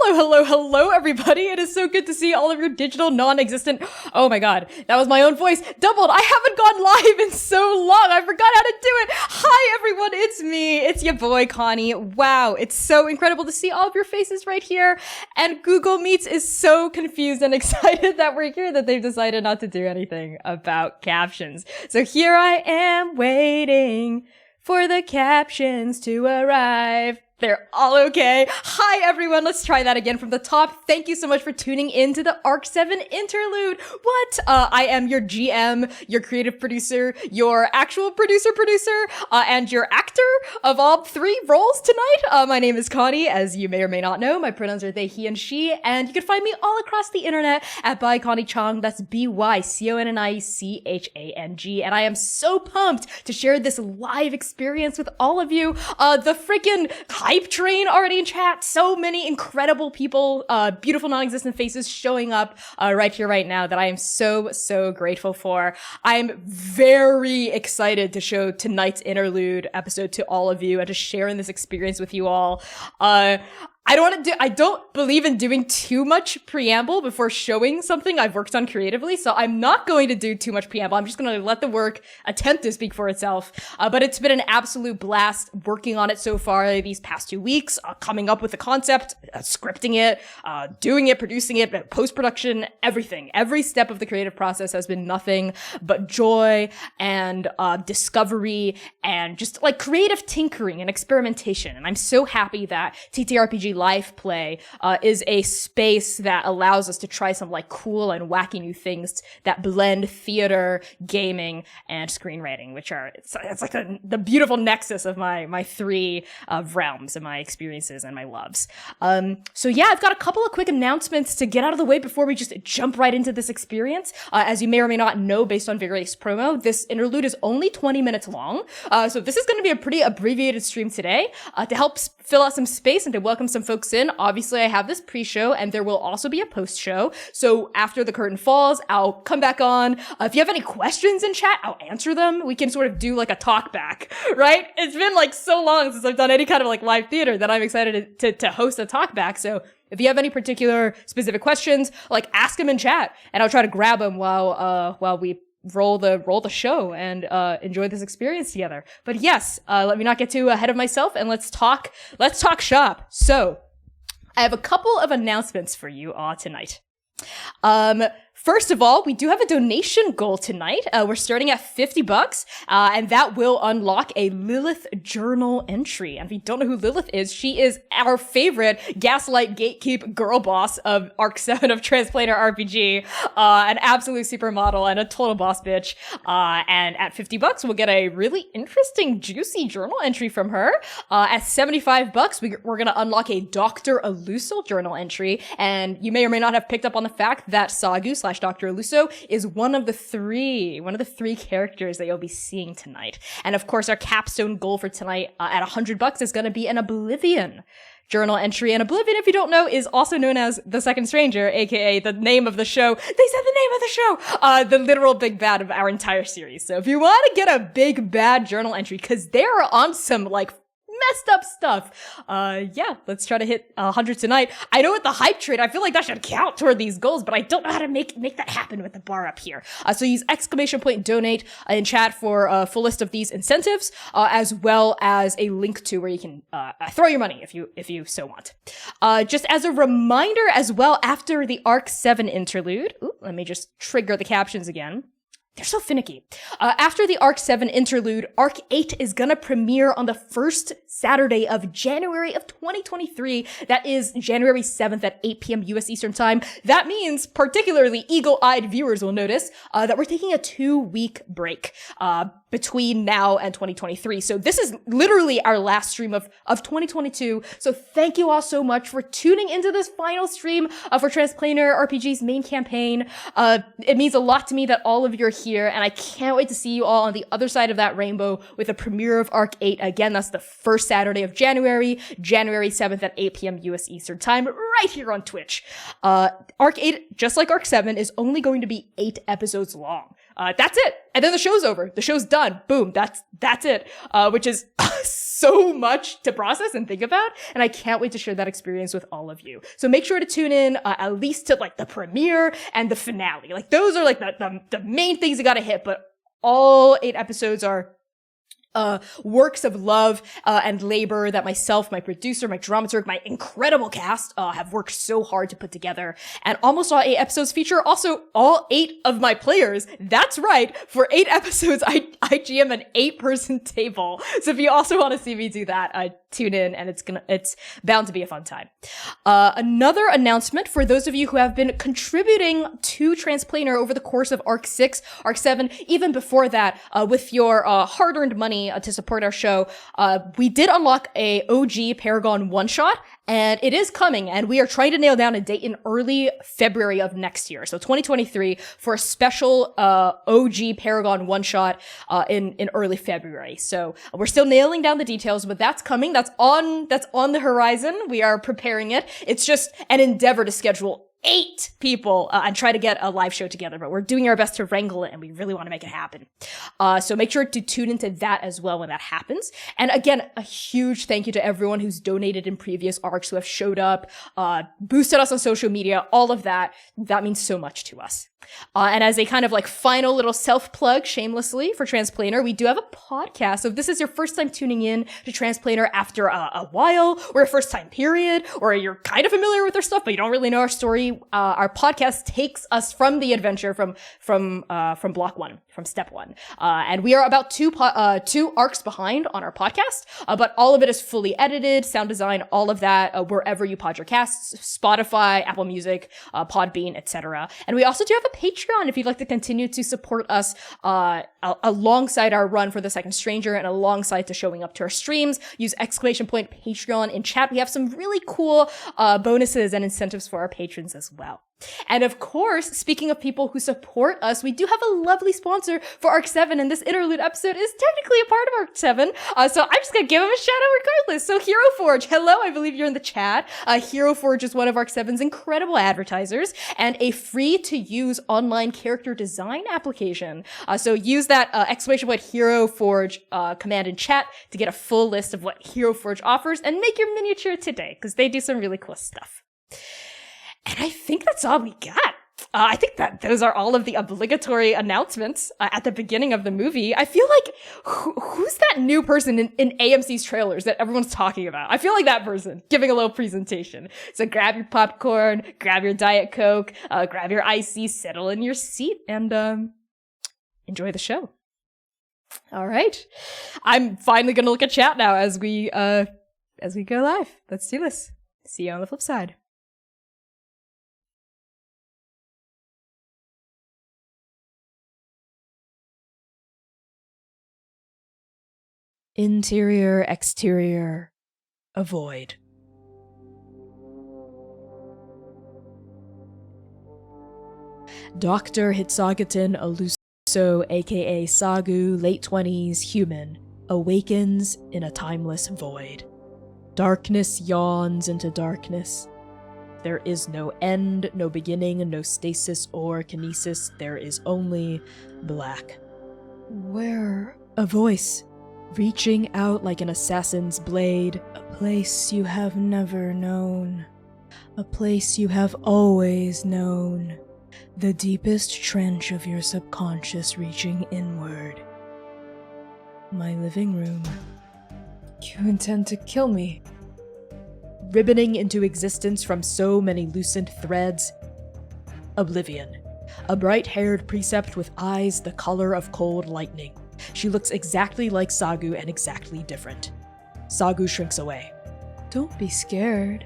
Hello, everybody. It is so good to see all of your digital non-existent... Oh my god, that was my own voice doubled. I haven't gone live in so long. I forgot how to do it. Hi, everyone. It's me. It's your boy, Connie. Wow, it's so incredible to see all of your faces right here. And Google Meets is so confused and excited that we're here that they've decided not to do anything about captions. So here I am waiting for the captions to arrive. They're all okay. Hi, everyone. Let's try that again from the top. Thank you so much for tuning in to the Seven Interlude. What? I am your GM, your creative producer, your actual producer, and your actor of all three roles tonight. My name is Connie, as you may or may not know. My pronouns are they, he, and she, and you can find me all across the internet at by Connie Chang. That's BYCONNIECHANG. And I am so pumped to share this live experience with all of you. The freaking hype train already in chat. So many incredible people, beautiful non-existent faces showing up right here, right now that I am so grateful for. I'm very excited to show tonight's interlude episode to all of you and to share in this experience with you all. I don't believe in doing too much preamble before showing something I've worked on creatively, so I'm not going to do too much preamble. I'm just going to let the work attempt to speak for itself. But it's been an absolute blast working on it so far these past 2 weeks, coming up with the concept, scripting it, doing it, producing it, post-production, everything. Every step of the creative process has been nothing but joy and discovery and just like creative tinkering and experimentation. And I'm so happy that TTRPG Life Play is a space that allows us to try some like cool and wacky new things that blend theater, gaming, and screenwriting, which are it's like the beautiful nexus of my three realms and my experiences and my loves. So yeah, I've got a couple of quick announcements to get out of the way before we just jump right into this experience. As you may or may not know, based on various promo, this interlude is only 20 minutes long. So this is going to be a pretty abbreviated stream today to help fill out some space and to welcome some folks in. Obviously, I have this pre-show and there will also be a post-show. So after the curtain falls, I'll come back on. If you have any questions in chat, I'll answer them. We can sort of do like a talk back, right? It's been like so long since I've done any kind of like live theater that I'm excited to host a talk back. So if you have any particular specific questions, like ask them in chat and I'll try to grab them while we roll the show and enjoy this experience together. But yes, let me not get too ahead of myself and let's talk shop. So I have a couple of announcements for you all tonight. First of all, we do have a donation goal tonight. We're starting at $50, and that will unlock a Lilith journal entry. And if you don't know who Lilith is, she is our favorite gaslight gatekeep girl boss of Arc 7 of Transplanar RPG, an absolute supermodel and a total boss bitch. And at $50, we'll get a really interesting, juicy journal entry from her. At $75, we're gonna unlock a Dr. Eluso journal entry. And you may or may not have picked up on the fact that Sagu / Dr. Eluso is one of the three characters that you'll be seeing tonight. And of course, our capstone goal for tonight at $100 is going to be an Oblivion journal entry. And Oblivion, if you don't know, is also known as The Second Stranger, aka the name of the show. They said the name of the show! The literal big bad of our entire series. So if you want to get a big bad journal entry, because they're on some like messed up stuff. Yeah, let's try to hit 100 tonight. I know with the hype trade, I feel like that should count toward these goals, but I don't know how to make that happen with the bar up here. So use !donate in chat for a full list of these incentives, as well as a link to where you can throw your money if you so want. Just as a reminder as well, after the Arc 7 interlude, let me just trigger the captions again. They're so finicky. After the Arc 7 interlude, Arc 8 is gonna premiere on the first Saturday of January of 2023. That is January 7th at 8 p.m. US Eastern Time. That means particularly eagle-eyed viewers will notice that we're taking a 2-week break between now and 2023. So this is literally our last stream of 2022. So thank you all so much for tuning into this final stream for Transplanar RPG's main campaign. It means a lot to me that all of you are here, and I can't wait to see you all on the other side of that rainbow with a premiere of Arc 8. Again, that's the first Saturday of January 7th at 8 p.m. US Eastern Time, right here on Twitch. Arc 8, just like Arc 7, is only going to be 8 episodes long. That's it. And then the show's over. The show's done. Boom. That's it. Which is so much to process and think about. And I can't wait to share that experience with all of you. So make sure to tune in, at least to like the premiere and the finale. Like those are like the main things you gotta hit, but all 8 episodes are works of love and labor that myself, my producer, my dramaturg, my incredible cast have worked so hard to put together. And almost all 8 episodes feature also all 8 of my players. That's right. For 8 episodes, I GM an 8-person table. So if you also want to see me do that, tune in, and it's bound to be a fun time. Another announcement for those of you who have been contributing to Transplanar over the course of Arc 6, Arc 7, even before that, with your hard-earned money to support our show, we did unlock a OG Paragon one-shot, and it is coming, and we are trying to nail down a date in early February of next year, so 2023, for a special OG Paragon one-shot in early February. So we're still nailing down the details, but that's coming. That's on the horizon. We are preparing it. It's just an endeavor to schedule 8 people and try to get a live show together, but we're doing our best to wrangle it, and we really want to make it happen. So make sure to tune into that as well when that happens. And again, a huge thank you to everyone who's donated in previous arcs, who have showed up, boosted us on social media, all of that. That means so much to us. And as a kind of like final little self-plug, shamelessly, for Transplanar, we do have a podcast. So if this is your first time tuning in to Transplanar after a while, or a first time period, or you're kind of familiar with our stuff, but you don't really know our story, our podcast takes us from the adventure from block 1, from step 1. And we are about 2 arcs behind on our podcast, but all of it is fully edited, sound design, all of that, wherever you pod your casts, Spotify, Apple Music, Podbean, etc. And we also do have a Patreon if you'd like to continue to support us alongside our run for The Second Stranger and alongside to showing up to our streams. Use !Patreon in chat. We have some really cool bonuses and incentives for our patrons as well. And of course, speaking of people who support us, we do have a lovely sponsor for Arc 7, and this interlude episode is technically a part of Arc 7, so I'm just gonna give him a shout out regardless. So Hero Forge, hello, I believe you're in the chat. Hero Forge is one of Arc 7's incredible advertisers and a free-to-use online character design application. So use that !Hero Forge command in chat to get a full list of what Hero Forge offers and make your miniature today, because they do some really cool stuff. And I think that's all we got. I think that those are all of the obligatory announcements at the beginning of the movie. I feel like, who's that new person in AMC's trailers that everyone's talking about? I feel like that person giving a little presentation. So grab your popcorn, grab your Diet Coke, grab your icy, settle in your seat, and enjoy the show. All right. I'm finally going to look at chat now as we go live. Let's do this. See you on the flip side. Interior, exterior, avoid. Dr. Hitsagatan Aluso, aka Sagu, late 20s, human, awakens in a timeless void. Darkness yawns into darkness. There is no end, no beginning, no stasis or kinesis. There is only black. Where? A voice. Reaching out like an assassin's blade. A place you have never known. A place you have always known. The deepest trench of your subconscious reaching inward. My living room. You intend to kill me? Ribboning into existence from so many lucent threads. Oblivion. A bright-haired precept with eyes the color of cold lightning. She looks exactly like Sagu and exactly different. Sagu shrinks away. Don't be scared.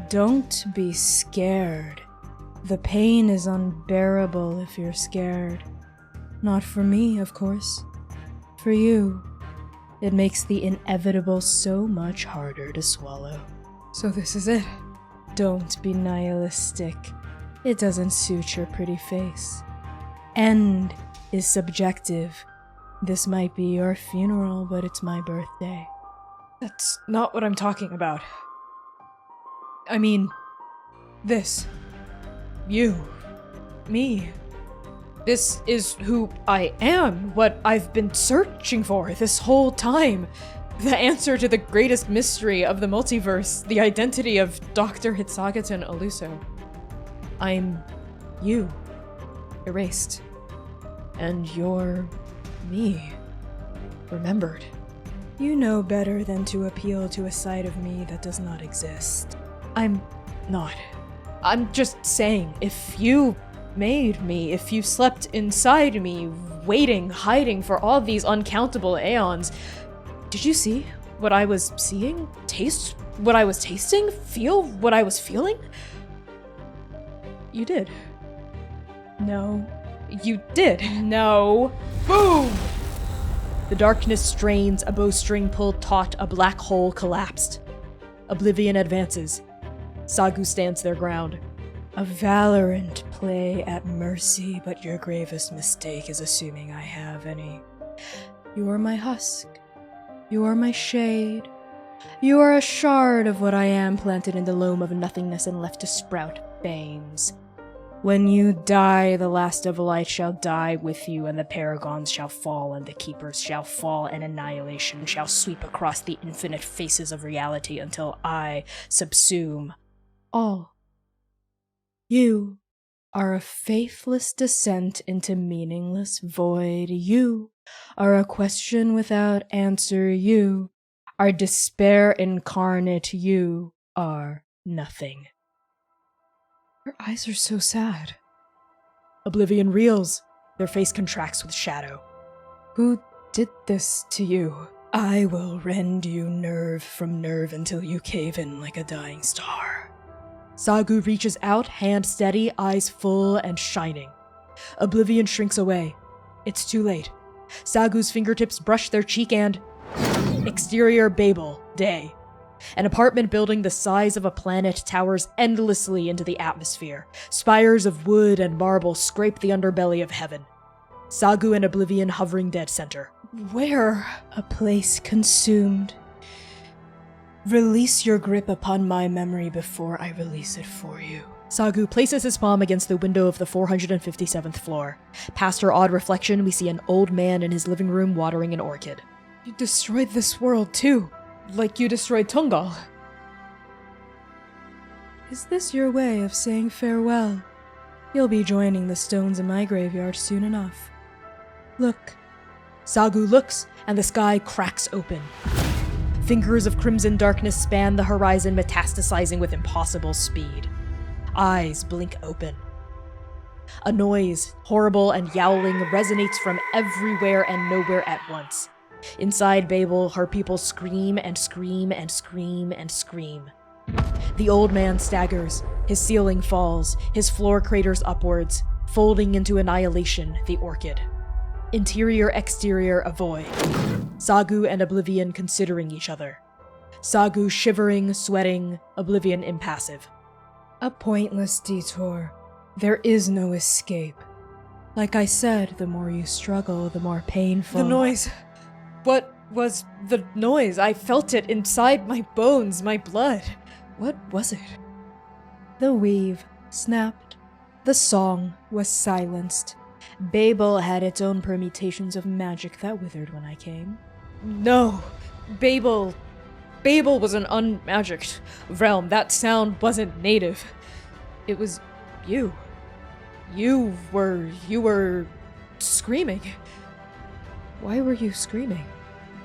Don't be scared. The pain is unbearable if you're scared. Not for me, of course. For you. It makes the inevitable so much harder to swallow. So this is it. Don't be nihilistic. It doesn't suit your pretty face. End is subjective. This might be your funeral, but it's my birthday. That's not what I'm talking about. I mean, this. You. Me. This is who I am, what I've been searching for this whole time. The answer to the greatest mystery of the multiverse, the identity of Dr. Hitsagatan Aluso. I'm you, erased. And you're me, remembered. You know better than to appeal to a side of me that does not exist. I'm not. I'm just saying, if you made me, if you slept inside me, waiting, hiding for all these uncountable aeons, did you see what I was seeing? Taste what I was tasting? Feel what I was feeling? You did. No. You did. No. Boom! The darkness strains, a bowstring pulled taut, a black hole collapsed. Oblivion advances. Sagu stands their ground. A valorant play at mercy, but your gravest mistake is assuming I have any. You are my husk. You are my shade. You are a shard of what I am planted in the loam of nothingness and left to sprout veins. When you die, the last of light shall die with you, and the paragons shall fall, and the keepers shall fall, and annihilation shall sweep across the infinite faces of reality until I subsume all. You are a faithless descent into meaningless void. You are a question without answer. You are despair incarnate. You are nothing. Her eyes are so sad. Oblivion reels. Their face contracts with shadow. Who did this to you? I will rend you nerve from nerve until you cave in like a dying star. Sagu reaches out, hand steady, eyes full and shining. Oblivion shrinks away. It's too late. Sagu's fingertips brush their cheek and... Exterior Babel, day. An apartment building the size of a planet towers endlessly into the atmosphere. Spires of wood and marble scrape the underbelly of heaven. Sagu and Oblivion hovering dead center. Where? A place consumed. Release your grip upon my memory before I release it for you. Sagu places his palm against the window of the 457th floor. Past her odd reflection, we see an old man in his living room watering an orchid. You destroyed this world too, like you destroyed Tungal. Is this your way of saying farewell? You'll be joining the stones in my graveyard soon enough. Look. Sagu looks, and the sky cracks open. Fingers of crimson darkness span the horizon, metastasizing with impossible speed. Eyes blink open. A noise, horrible and yowling, resonates from everywhere and nowhere at once. Inside Babel, her people scream and scream and scream and scream. The old man staggers, his ceiling falls, his floor craters upwards, folding into annihilation the orchid. Interior-exterior a void. Sagu and Oblivion considering each other. Sagu shivering, sweating, Oblivion impassive. A pointless detour. There is no escape. Like I said, the more you struggle, the more painful. The noise. What was the noise? I felt it inside my bones, my blood. What was it? The weave snapped. The song was silenced. Babel had its own permutations of magic that withered when I came. No. Babel was an unmagicked realm. That sound wasn't native. It was you. You were screaming. Why were you screaming?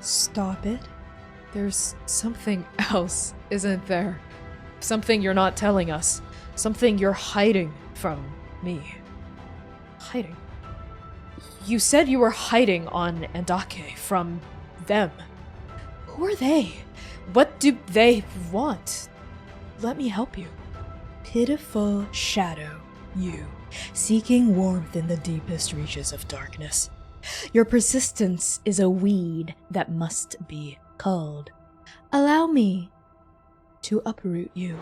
Stop it. There's something else, isn't there? Something you're not telling us. Something you're hiding from me. Hiding? You said you were hiding on Andake from them. Who are they? What do they want? Let me help you. Pitiful shadow, you, seeking warmth in the deepest reaches of darkness. Your persistence is a weed that must be culled. Allow me to uproot you.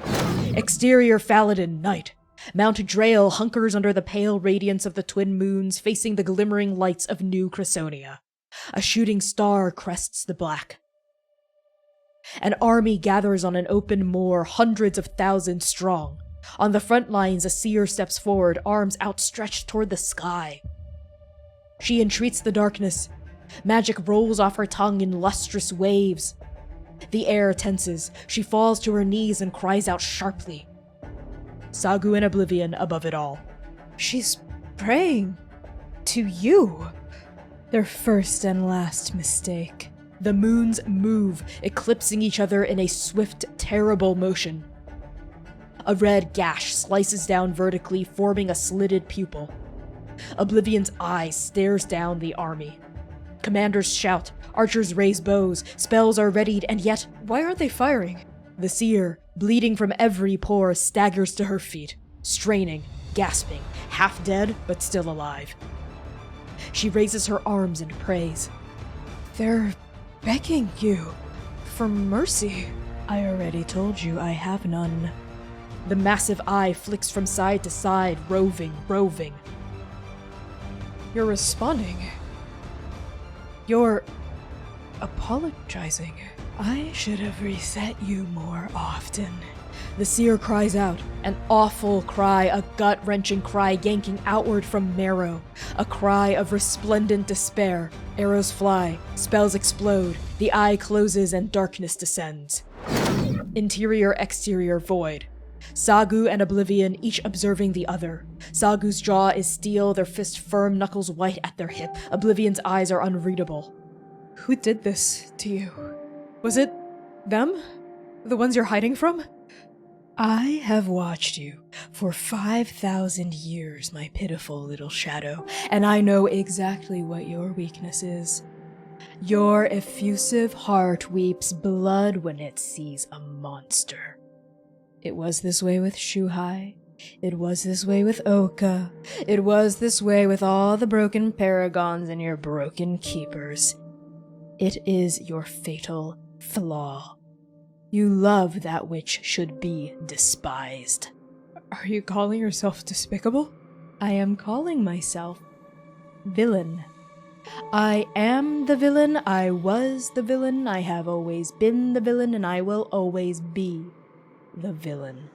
Exterior Faladin night. Mount Drael hunkers under the pale radiance of the twin moons, facing the glimmering lights of New Cresonia. A shooting star crests the black. An army gathers on an open moor, hundreds of thousands strong. On the front lines, a seer steps forward, arms outstretched toward the sky. She entreats the darkness. Magic rolls off her tongue in lustrous waves. The air tenses. She falls to her knees and cries out sharply. Sagu in oblivion above it all. She's praying to you. Their first and last mistake. The moons move, eclipsing each other in a swift, terrible motion. A red gash slices down vertically, forming a slitted pupil. Oblivion's eye stares down the army. Commanders shout, archers raise bows, spells are readied, and yet, why aren't they firing? The seer, bleeding from every pore, staggers to her feet, straining, gasping, half dead, but still alive. She raises her arms and prays. They're begging you for mercy. I already told you I have none. The massive eye flicks from side to side, roving. You're responding. You're apologizing. I should have reset you more often. The seer cries out, an awful cry, a gut-wrenching cry yanking outward from marrow, a cry of resplendent despair. Arrows fly, spells explode, the eye closes and darkness descends. Interior-exterior void. Sagu and Oblivion each observing the other. Sagu's jaw is steel, their fist firm, knuckles white at their hip. Oblivion's eyes are unreadable. Who did this to you? Was it them? The ones you're hiding from? I have watched you for 5,000 years, my pitiful little shadow, and I know exactly what your weakness is. Your effusive heart weeps blood when it sees a monster. It was this way with Shuhai. It was this way with Oka. It was this way with all the broken paragons and your broken keepers. It is your fatal flaw. You love that which should be despised. Are you calling yourself despicable? I am calling myself villain. I am the villain, I was the villain, I have always been the villain, and I will always be the villain.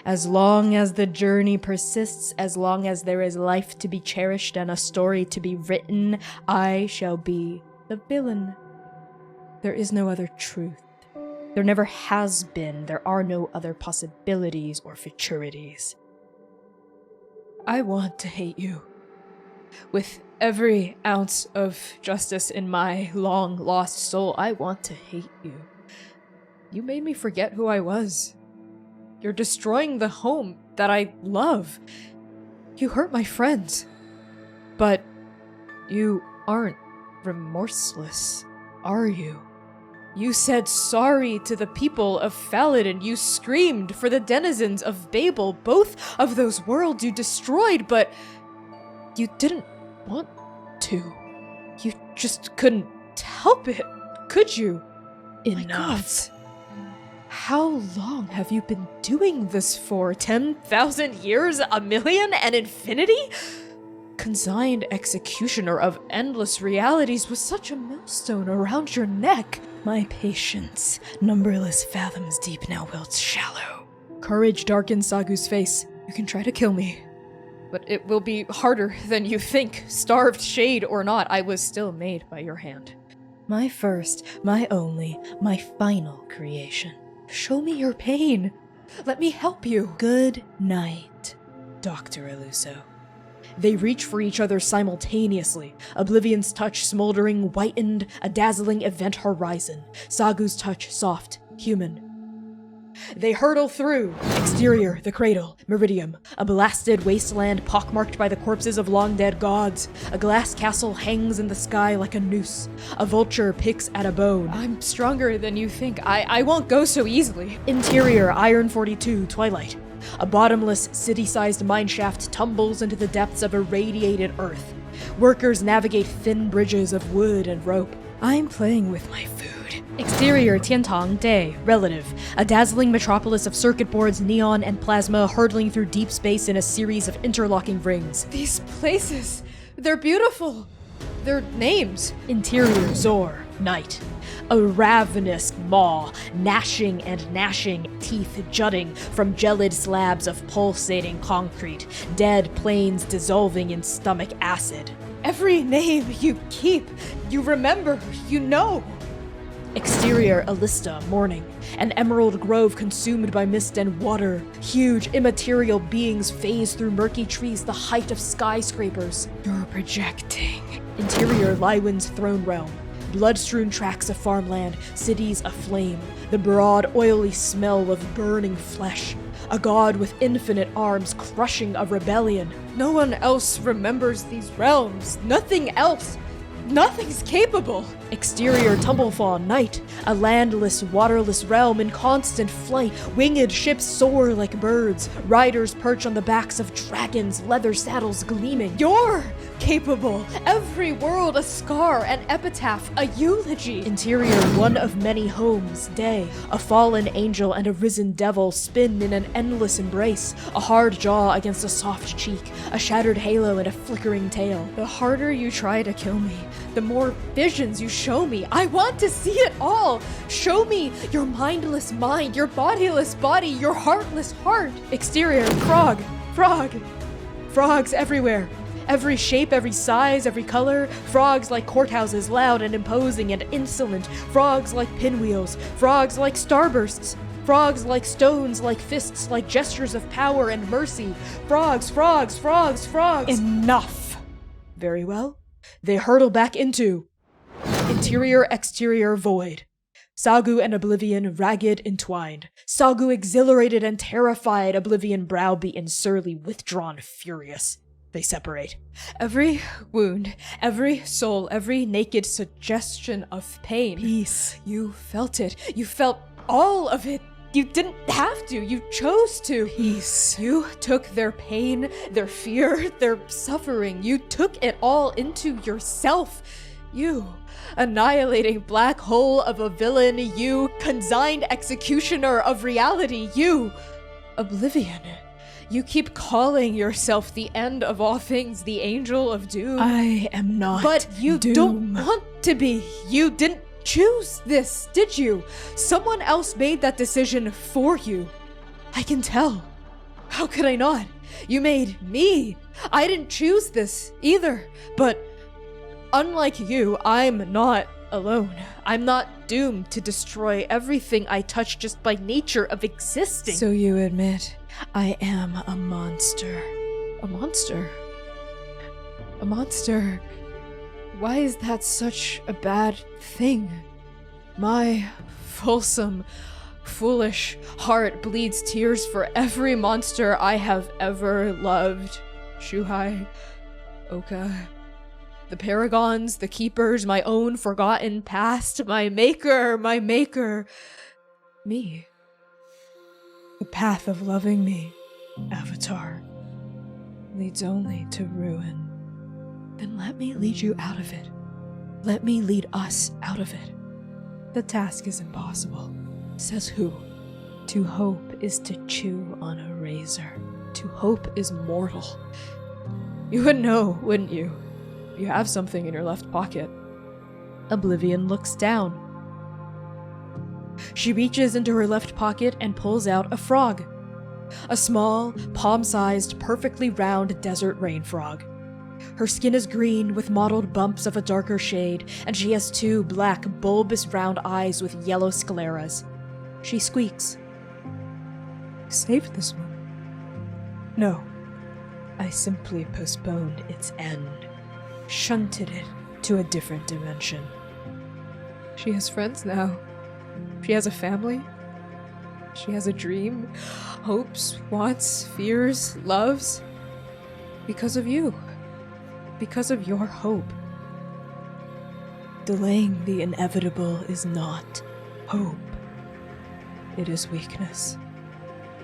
As long as the journey persists, as long as there is life to be cherished and a story to be written, I shall be the villain. There is no other truth. There never has been. There are no other possibilities or futurities. I want to hate you. With every ounce of justice in my long-lost soul, I want to hate you. You made me forget who I was. You're destroying the home that I love. You hurt my friends. But you aren't remorseless, are you? You said sorry to the people of Faladin. You screamed for the denizens of Babel. Both of those worlds you destroyed, but you didn't want to. You just couldn't help it, could you? Enough. How long have you been doing this for? 10,000 years? A million? An infinity? Consigned executioner of endless realities with such a millstone around your neck. My patience, numberless fathoms deep, now wilts shallow. Courage darkens Sagu's face. You can try to kill me, but it will be harder than you think. Starved, shade or not, I was still made by your hand. My first, my only, my final creation. Show me your pain. Let me help you. Good night, Dr. Eluso. They reach for each other simultaneously. Oblivion's touch smoldering, whitened, a dazzling event horizon. Sagu's touch soft, human. They hurtle through. Exterior, the cradle, Meridium, a blasted wasteland pockmarked by the corpses of long-dead gods. A glass castle hangs in the sky like a noose. A vulture picks at a bone. I'm stronger than you think. I won't go so easily. Interior, Iron 42, Twilight. A bottomless, city-sized mineshaft tumbles into the depths of irradiated earth. Workers navigate thin bridges of wood and rope. I'm playing with my food. Exterior, Tiantong, Day, Relative. A dazzling metropolis of circuit boards, neon, and plasma hurtling through deep space in a series of interlocking rings. These places, they're beautiful. Their names. Interior, Zor, Night. A ravenous maw, gnashing and gnashing, teeth jutting from gelid slabs of pulsating concrete, dead planes dissolving in stomach acid. Every name you keep, you remember, you know. Exterior, Alista, morning. An emerald grove consumed by mist and water. Huge, immaterial beings phase through murky trees the height of skyscrapers. You're projecting. Interior, Lywin's throne realm. Blood-strewn tracts of farmland, cities aflame. The broad, oily smell of burning flesh. A god with infinite arms crushing a rebellion. No one else remembers these realms. Nothing else. Nothing's capable. Exterior, Tumblefawn, night. A landless, waterless realm in constant flight. Winged ships soar like birds. Riders perch on the backs of dragons, leather saddles gleaming. You're capable. Every world a scar, an epitaph, a eulogy. Interior, one of many homes, day. A fallen angel and a risen devil spin in an endless embrace. A hard jaw against a soft cheek. A shattered halo and a flickering tail. The harder you try to kill me, the more visions you show me. I want to see it all. Show me your mindless mind, your bodiless body, your heartless heart. Exterior, frog. Frogs everywhere. Every shape, every size, every color. Frogs like courthouses, loud and imposing and insolent. Frogs like pinwheels. Frogs like starbursts. Frogs like stones, like fists, like gestures of power and mercy. Frogs. Enough. Very well. They hurtle back into interior, exterior, void. Sagu and Oblivion ragged, entwined. Sagu exhilarated and terrified, Oblivion browbeaten, surly, withdrawn, furious. They separate. Every wound, every soul, every naked suggestion of pain. Peace. You felt it. You felt all of it. You didn't have to. You chose to. Peace. You took their pain, their fear, their suffering. You took it all into yourself. You, annihilating black hole of a villain. You, consigned executioner of reality. You, Oblivion. You keep calling yourself the end of all things, the angel of doom. I am not But you doom. don't want to be. You didn't choose this, did you? Someone else made that decision for you. I can tell. How could I not? You made me. I didn't choose this either. But unlike you, I'm not alone. I'm not doomed to destroy everything I touch just by nature of existing. So you admit I am a monster. A monster? A monster? Why is that such a bad thing? My fulsome, foolish heart bleeds tears for every monster I have ever loved. Shuhai, Oka, the paragons, the keepers, my own forgotten past, my maker, me. The path of loving me, Avatar, leads only to ruin. Then let me lead you out of it. Let me lead us out of it. The task is impossible. Says who? To hope is to chew on a razor. To hope is mortal. You would know, wouldn't you? You have something in your left pocket. Oblivion looks down. She reaches into her left pocket and pulls out a frog. A small, palm-sized, perfectly round desert rain frog. Her skin is green with mottled bumps of a darker shade, and she has two black, bulbous round eyes with yellow scleras. She squeaks. Saved this one? No. I simply postponed its end. Shunted it to a different dimension. She has friends now. She has a family. She has a dream, hopes, wants, fears, loves. Because of you. Because of your hope. Delaying the inevitable is not hope. It is weakness.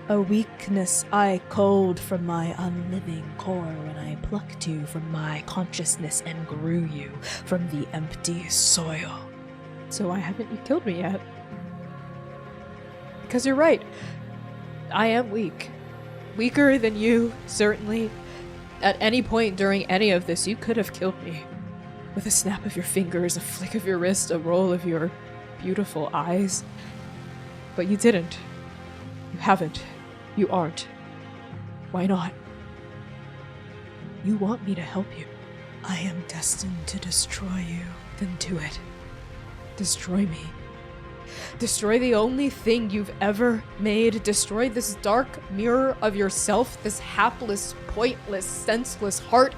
A weakness I culled from my unliving core when I plucked you from my consciousness and grew you from the empty soil. So why haven't you killed me yet? Because you're right. I am weak. Weaker than you, certainly. At any point during any of this, you could have killed me. With a snap of your fingers, a flick of your wrist, a roll of your beautiful eyes. But you didn't. You haven't. You aren't. Why not? You want me to help you. I am destined to destroy you. Then do it. Destroy me. Destroy the only thing you've ever made. Destroy this dark mirror of yourself, this hapless, pointless, senseless heart.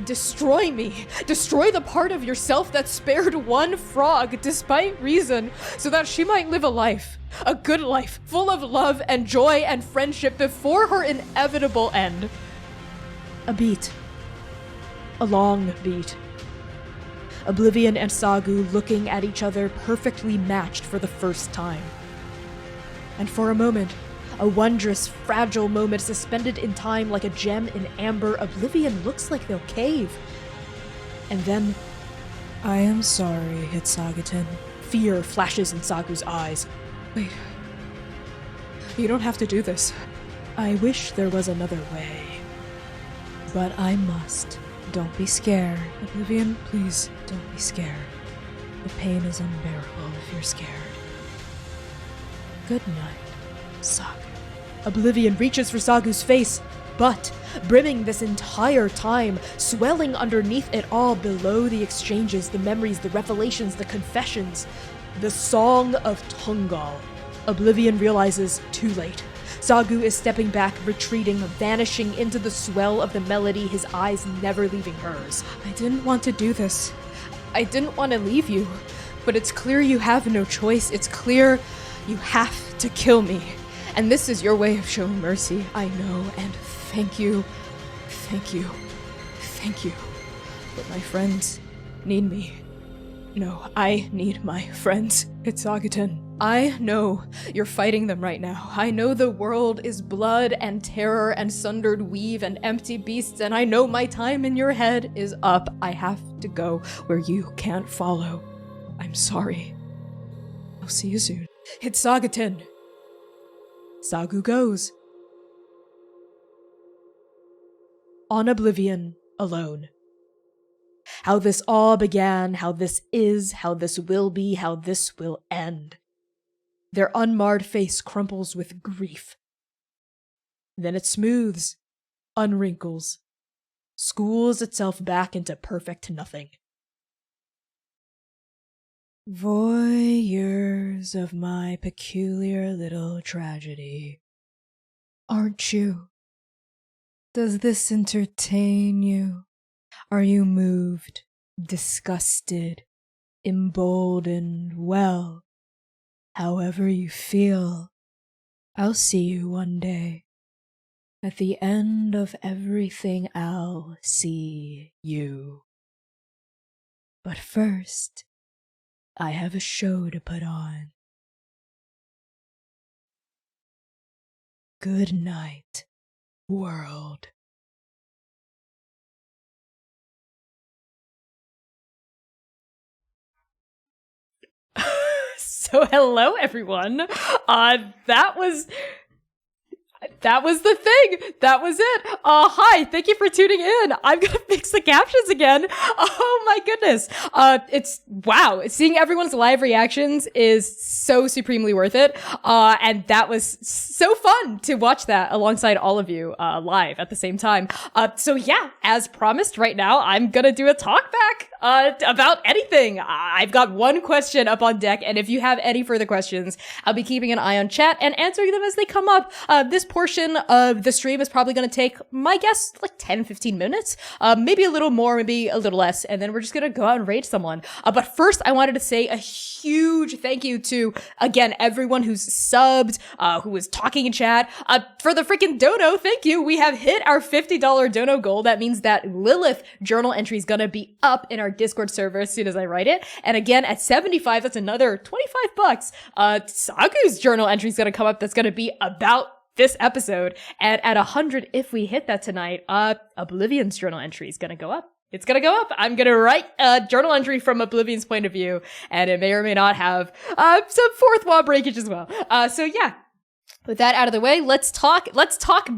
Destroy me. Destroy the part of yourself that spared one frog, despite reason, so that she might live a good life, full of love and joy and friendship before her inevitable end. A beat. A long beat. Oblivion and Sagu looking at each other, perfectly matched for the first time. And for a moment, a wondrous, fragile moment suspended in time like a gem in amber, Oblivion looks like they'll cave. And then, I am sorry, Hitsagatan. Fear flashes in Sagu's eyes. Wait. You don't have to do this. I wish there was another way. But I must. Don't be scared. Oblivion, please, don't be scared. The pain is unbearable if you're scared. Good night, Sagu. Oblivion reaches for Sagu's face, but, brimming this entire time, swelling underneath it all, below the exchanges, the memories, the revelations, the confessions, the Song of Tungal. Oblivion realizes too late. Sagu is stepping back, retreating, vanishing into the swell of the melody, his eyes never leaving hers. I didn't want to do this. I didn't want to leave you. But it's clear you have no choice. It's clear you have to kill me. And this is your way of showing mercy. I know, and thank you. Thank you. Thank you. But my friends need me. No, I need my friends. Hitsagatan. I know you're fighting them right now. I know the world is blood and terror and sundered weave and empty beasts, and I know my time in your head is up. I have to go where you can't follow. I'm sorry. I'll see you soon. Hitsagatan. Sagu goes. On Oblivion, alone. How this all began, how this is, how this will be, how this will end. Their unmarred face crumples with grief. Then it smooths, unwrinkles, schools itself back into perfect nothing. Voyeurs of my peculiar little tragedy, aren't you? Does this entertain you? Are you moved, disgusted, emboldened? Well, however you feel, I'll see you one day. At the end of everything, I'll see you. But first, I have a show to put on. Good night, world. So hello everyone. That was the thing. That was it. Hi, thank you for tuning in. I'm gonna fix the captions again. Oh my goodness. It's wow. Seeing everyone's live reactions is so supremely worth it. And that was so fun to watch that alongside all of you, live at the same time. So yeah, as promised right now, I'm gonna do a talk back, about anything. I've got one question up on deck, and if you have any further questions, I'll be keeping an eye on chat and answering them as they come up. This portion of the stream is probably going to take, my guess, like 10-15 minutes, maybe a little more, maybe a little less, and then we're just going to go out and raid someone. But first, I wanted to say a huge thank you to, again, everyone who's subbed, who was talking in chat, for the freaking dono. Thank you. We have hit our $50 dono goal. That means that Lilith journal entry is going to be up in our Discord server as soon as I write it. And again, at 75, that's another $25. Sagu's journal entry is going to come up. That's going to be about this episode. And at 100, if we hit that tonight, Oblivion's journal entry is going to go up. It's going to go up. I'm going to write a journal entry from Oblivion's point of view, and it may or may not have some fourth wall breakage as well. So yeah. With that out of the way, let's talk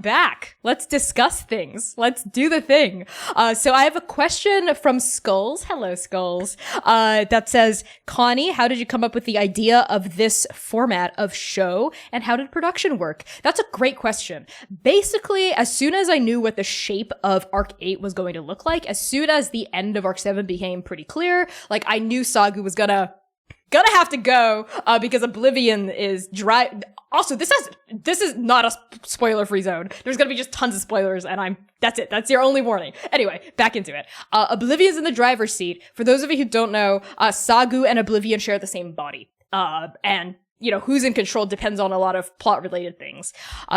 back. Let's discuss things. Let's do the thing. So I have a question from Skulls. Hello, Skulls. That says, Connie, how did you come up with the idea of this format of show, and how did production work? That's a great question. Basically, as soon as I knew what the shape of Arc 8 was going to look like, as soon as the end of Arc 7 became pretty clear, like, I knew Sagu was gonna have to go, because Oblivion is dry. Also, this is not a spoiler-free zone. There's gonna be just tons of spoilers, and that's it. That's your only warning. Anyway, back into it. Oblivion's in the driver's seat. For those of you who don't know, Sagu and Oblivion share the same body. And you know, who's in control depends on a lot of plot-related things.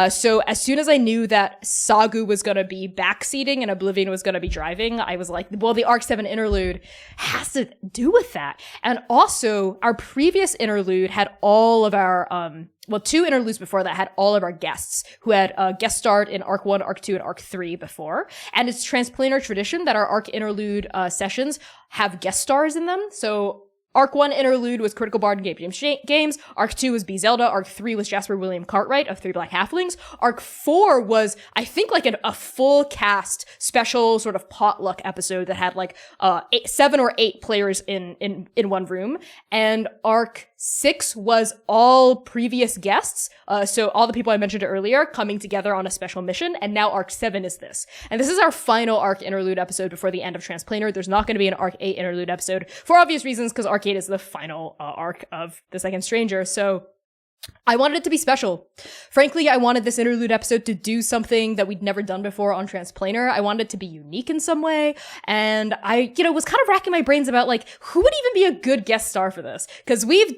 So as soon as I knew that Sagu was gonna be backseating and Oblivion was gonna be driving, I was like, well, the Arc 7 interlude has to do with that. And also, our previous interlude had all of our, two interludes before that had all of our guests who had guest starred in Arc 1, Arc 2, and Arc 3 before. And it's Transplanar tradition that our Arc interlude sessions have guest stars in them. So Arc 1 interlude was Critical Bard and Games. Arc 2 was B. Zelda. Arc 3 was Jasper William Cartwright of Three Black Halflings. Arc 4 was, I think, like a full cast special sort of potluck episode that had like 7 or 8 players in one room. And Arc 6 was all previous guests. So all the people I mentioned earlier coming together on a special mission. And now Arc 7 is this. And this is our final Arc interlude episode before the end of Transplanar. There's not going to be an Arc 8 interlude episode for obvious reasons, because Arc 8 is the final arc of The Second Stranger. So I wanted it to be special. Frankly, I wanted this interlude episode to do something that we'd never done before on Transplanar. I wanted it to be unique in some way. And I, was kind of racking my brains about, like, who would even be a good guest star for this? Because we've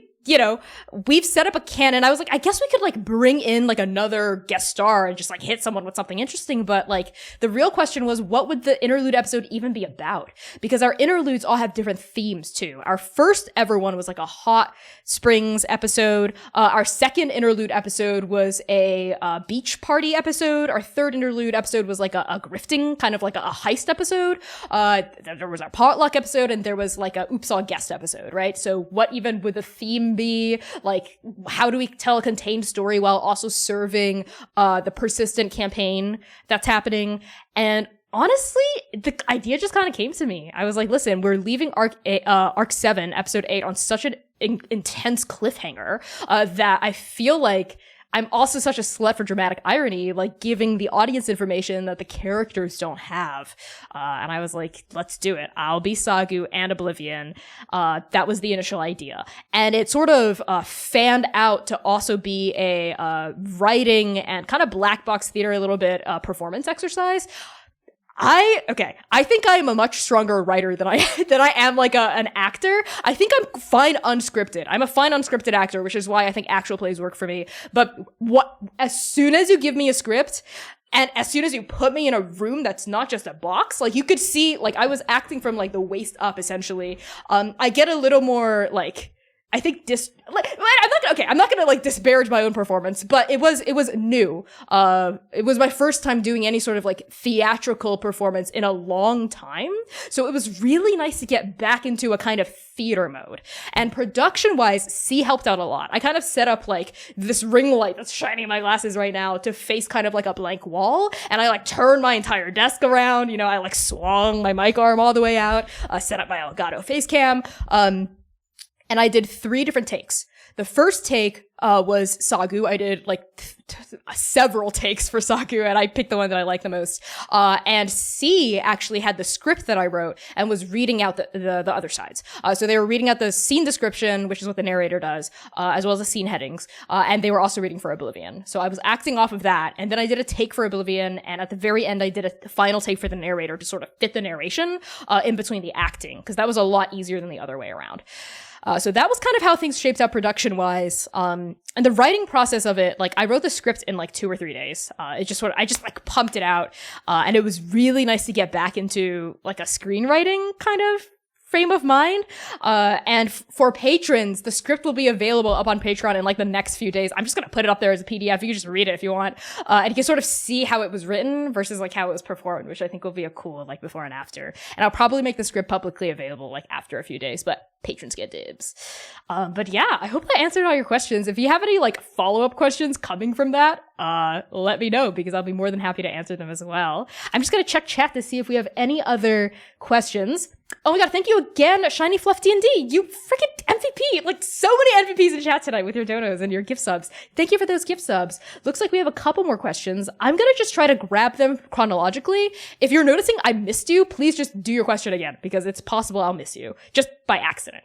set up a canon. I was like, I guess we could like bring in like another guest star and just like hit someone with something interesting. But like the real question was, what would the interlude episode even be about? Because our interludes all have different themes too. Our first ever one was like a hot springs episode. Our second interlude episode was a beach party episode. Our third interlude episode was like a grifting, kind of like a heist episode. There was our potluck episode, and there was like a oops all guest episode, right? So what even would the theme be? Like, how do we tell a contained story while also serving the persistent campaign that's happening? And honestly, the idea just kind of came to me. I was like, listen, we're leaving Arc 7, Episode 8 on such an intense cliffhanger that I feel like I'm also such a slut for dramatic irony, like giving the audience information that the characters don't have. And I was like, let's do it. I'll be Sagu and Oblivion. That was the initial idea. And it sort of fanned out to also be a writing and kind of black box theater a little bit performance exercise. I think I'm a much stronger writer than I am like an actor. I think I'm fine unscripted. I'm a fine unscripted actor, which is why I think actual plays work for me. But as soon as you give me a script, and as soon as you put me in a room that's not just a box, like you could see, like I was acting from like the waist up essentially. I get a little more like, I think I'm not gonna like disparage my own performance, but it was new. It was my first time doing any sort of like theatrical performance in a long time. So it was really nice to get back into a kind of theater mode. And production wise, C helped out a lot. I kind of set up like this ring light that's shining in my glasses right now to face kind of like a blank wall. And I like turned my entire desk around, I like swung my mic arm all the way out, set up my Elgato face cam. And I did 3 different takes. The first take was Sagu. I did like several takes for Sagu, and I picked the one that I liked the most. And C actually had the script that I wrote and was reading out the other sides. So they were reading out the scene description, which is what the narrator does, as well as the scene headings. And they were also reading for Oblivion. So I was acting off of that, and then I did a take for Oblivion, and at the very end I did a final take for the narrator to sort of fit the narration in between the acting, because that was a lot easier than the other way around. So that was kind of how things shaped out production-wise. And the writing process of it, like I wrote the script in like 2 or 3 days. I just like pumped it out. And it was really nice to get back into like a screenwriting kind of frame of mind. And for patrons, the script will be available up on Patreon in like the next few days. I'm just going to put it up there as a PDF. You can just read it if you want. And you can sort of see how it was written versus like how it was performed, which I think will be a cool like before and after. And I'll probably make the script publicly available like after a few days, but patrons get dibs. But yeah, I hope that answered all your questions. If you have any like follow-up questions coming from that, let me know because I'll be more than happy to answer them as well. I'm just going to check chat to see if we have any other questions. Oh my god, thank you again, Shiny Fluff D&D. You freaking MVP. Like, so many MVPs in chat tonight with your donos and your gift subs. Thank you for those gift subs. Looks like we have a couple more questions. I'm gonna just try to grab them chronologically. If you're noticing I missed you, please just do your question again, because it's possible I'll miss you, just by accident.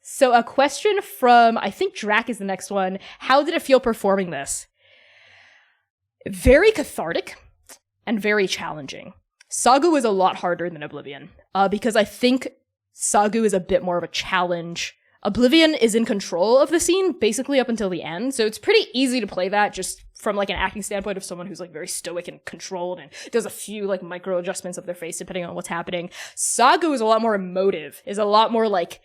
So a question from, I think Drac is the next one. How did it feel performing this? Very cathartic and very challenging. Sagu is a lot harder than Oblivion, because I think Sagu is a bit more of a challenge. Oblivion is in control of the scene, basically up until the end, so it's pretty easy to play that just from like an acting standpoint of someone who's like very stoic and controlled and does a few like micro adjustments of their face depending on what's happening. Sagu is a lot more emotive, is a lot more like,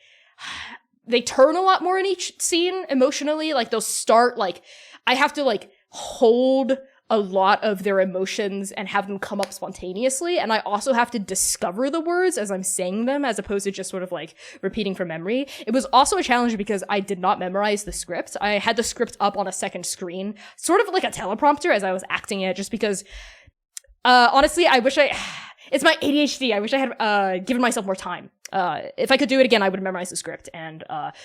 they turn a lot more in each scene emotionally, like they'll start like, I have to like hold a lot of their emotions and have them come up spontaneously. And I also have to discover the words as I'm saying them, as opposed to just sort of like repeating from memory. It was also a challenge because I did not memorize the script. I had the script up on a second screen, sort of like a teleprompter as I was acting it, just because, honestly, it's my ADHD. I wish I had given myself more time. If I could do it again, I would memorize the script and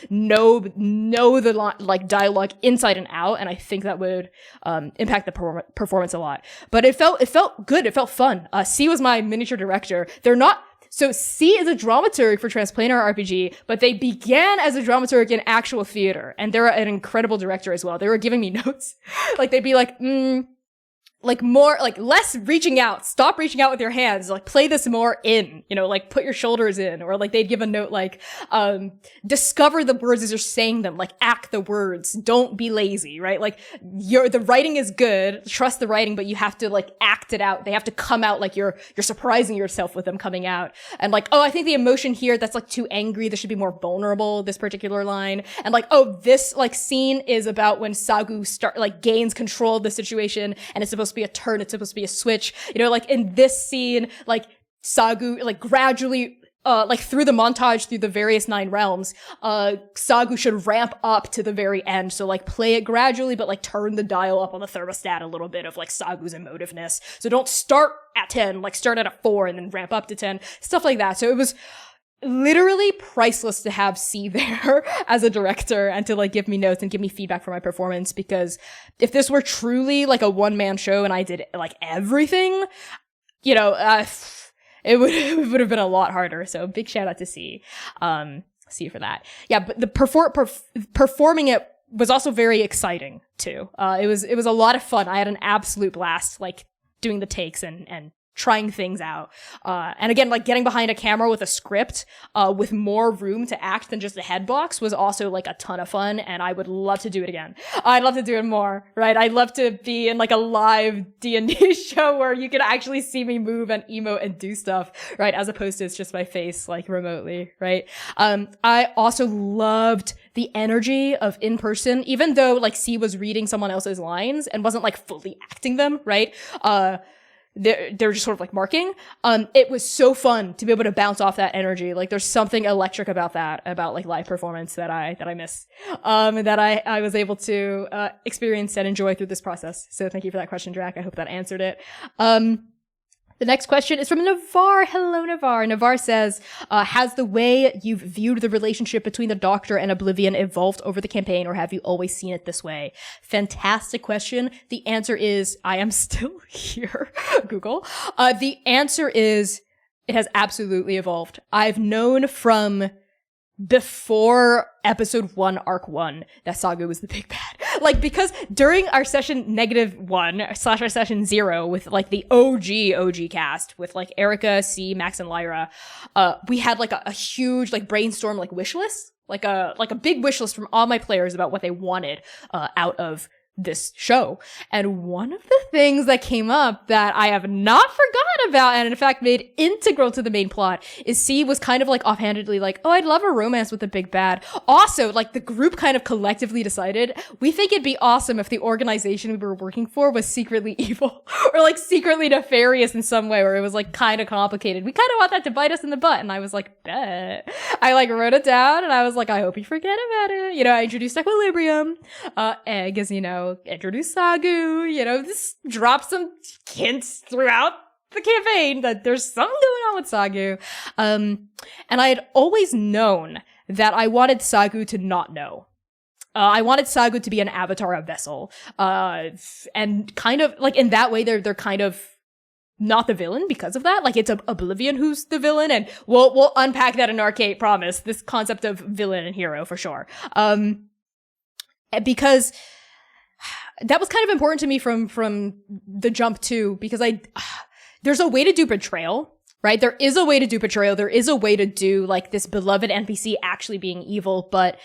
know the like dialogue inside and out, and I think that would impact the performance a lot. But it felt good. It felt fun. C was my miniature director. So C is a dramaturg for Transplanar RPG, but they began as a dramaturg in actual theater, and they're an incredible director as well. They were giving me notes, like they'd be like more, like less reaching out, stop reaching out with your hands, like play this more in, like put your shoulders in, or like they'd give a note like, discover the words as you're saying them, like act the words, don't be lazy, right? Like the writing is good, trust the writing, but you have to like act it out. They have to come out like you're surprising yourself with them coming out. And like, oh, I think the emotion here, that's like too angry, this should be more vulnerable, this particular line. And like, oh, this like scene is about when Sagu gains control of the situation, and it's supposed to be a turn, it's supposed to be a switch, like in this scene, like Sagu, like gradually, like through the montage, through the various 9 realms, Sagu should ramp up to the very end. So like play it gradually, but like turn the dial up on the thermostat a little bit of like Sagu's emotiveness. So don't start at 10, like start at a 4 and then ramp up to 10, stuff like that. So it was literally priceless to have C there as a director and to like give me notes and give me feedback for my performance, because if this were truly like a one-man show and I did like everything, it would have been a lot harder. So big shout out to C for that. Yeah, but the performing it was also very exciting too. It was a lot of fun. I had an absolute blast like doing the takes and trying things out. And again, like getting behind a camera with a script, with more room to act than just a head box was also like a ton of fun. And I would love to do it again. I'd love to do it more, right? I'd love to be in like a live D&D show where you can actually see me move and emote and do stuff, right? As opposed to it's just my face like remotely, right? I also loved the energy of in person, even though like C was reading someone else's lines and wasn't like fully acting them, right? They're just sort of like marking. It was so fun to be able to bounce off that energy. Like there's something electric about that, about like live performance that I miss, and that I was able to, experience and enjoy through this process. So thank you for that question, Drac. I hope that answered it. The next question is from Navar. Hello, Navar. Navar says, has the way you've viewed the relationship between the Doctor and Oblivion evolved over the campaign, or have you always seen it this way? Fantastic question. The answer is, I am still here. Google. The answer is, it has absolutely evolved. I've known from before episode 1, arc 1, that Sagu was the big bad. Like, because during our session -1 / our session 0 with like the OG cast with like Erica, C, Max, and Lyra, we had like a huge like brainstorm, like wish list, like a big wish list from all my players about what they wanted out of this show. And one of the things that came up that I have not forgot about, and in fact made integral to the main plot, is C was kind of like offhandedly like, oh, I'd love a romance with the big bad. Also, like the group kind of collectively decided, we think it'd be awesome if the organization we were working for was secretly evil or like secretly nefarious in some way, where it was like kind of complicated. We kind of want that to bite us in the butt. And I was like, bet. I like wrote it down and I was like, I hope you forget about it. You know, I introduced Equilibrium, Egg, as you know, introduced Sagu, you know, this dropped some hints throughout the campaign that there's something going on with Sagu. And I had always known that I wanted Sagu to not know. I wanted Sagu to be an avatar, a vessel. And kind of, like, in that way, they're kind of not the villain because of that. Like, it's Oblivion who's the villain, and we'll unpack that in Arcade, promise. This concept of villain and hero, for sure. Because that was kind of important to me from the jump, too, because there's a way to do betrayal. Right? There is a way to do betrayal. There is a way to do, like, this beloved NPC actually being evil, but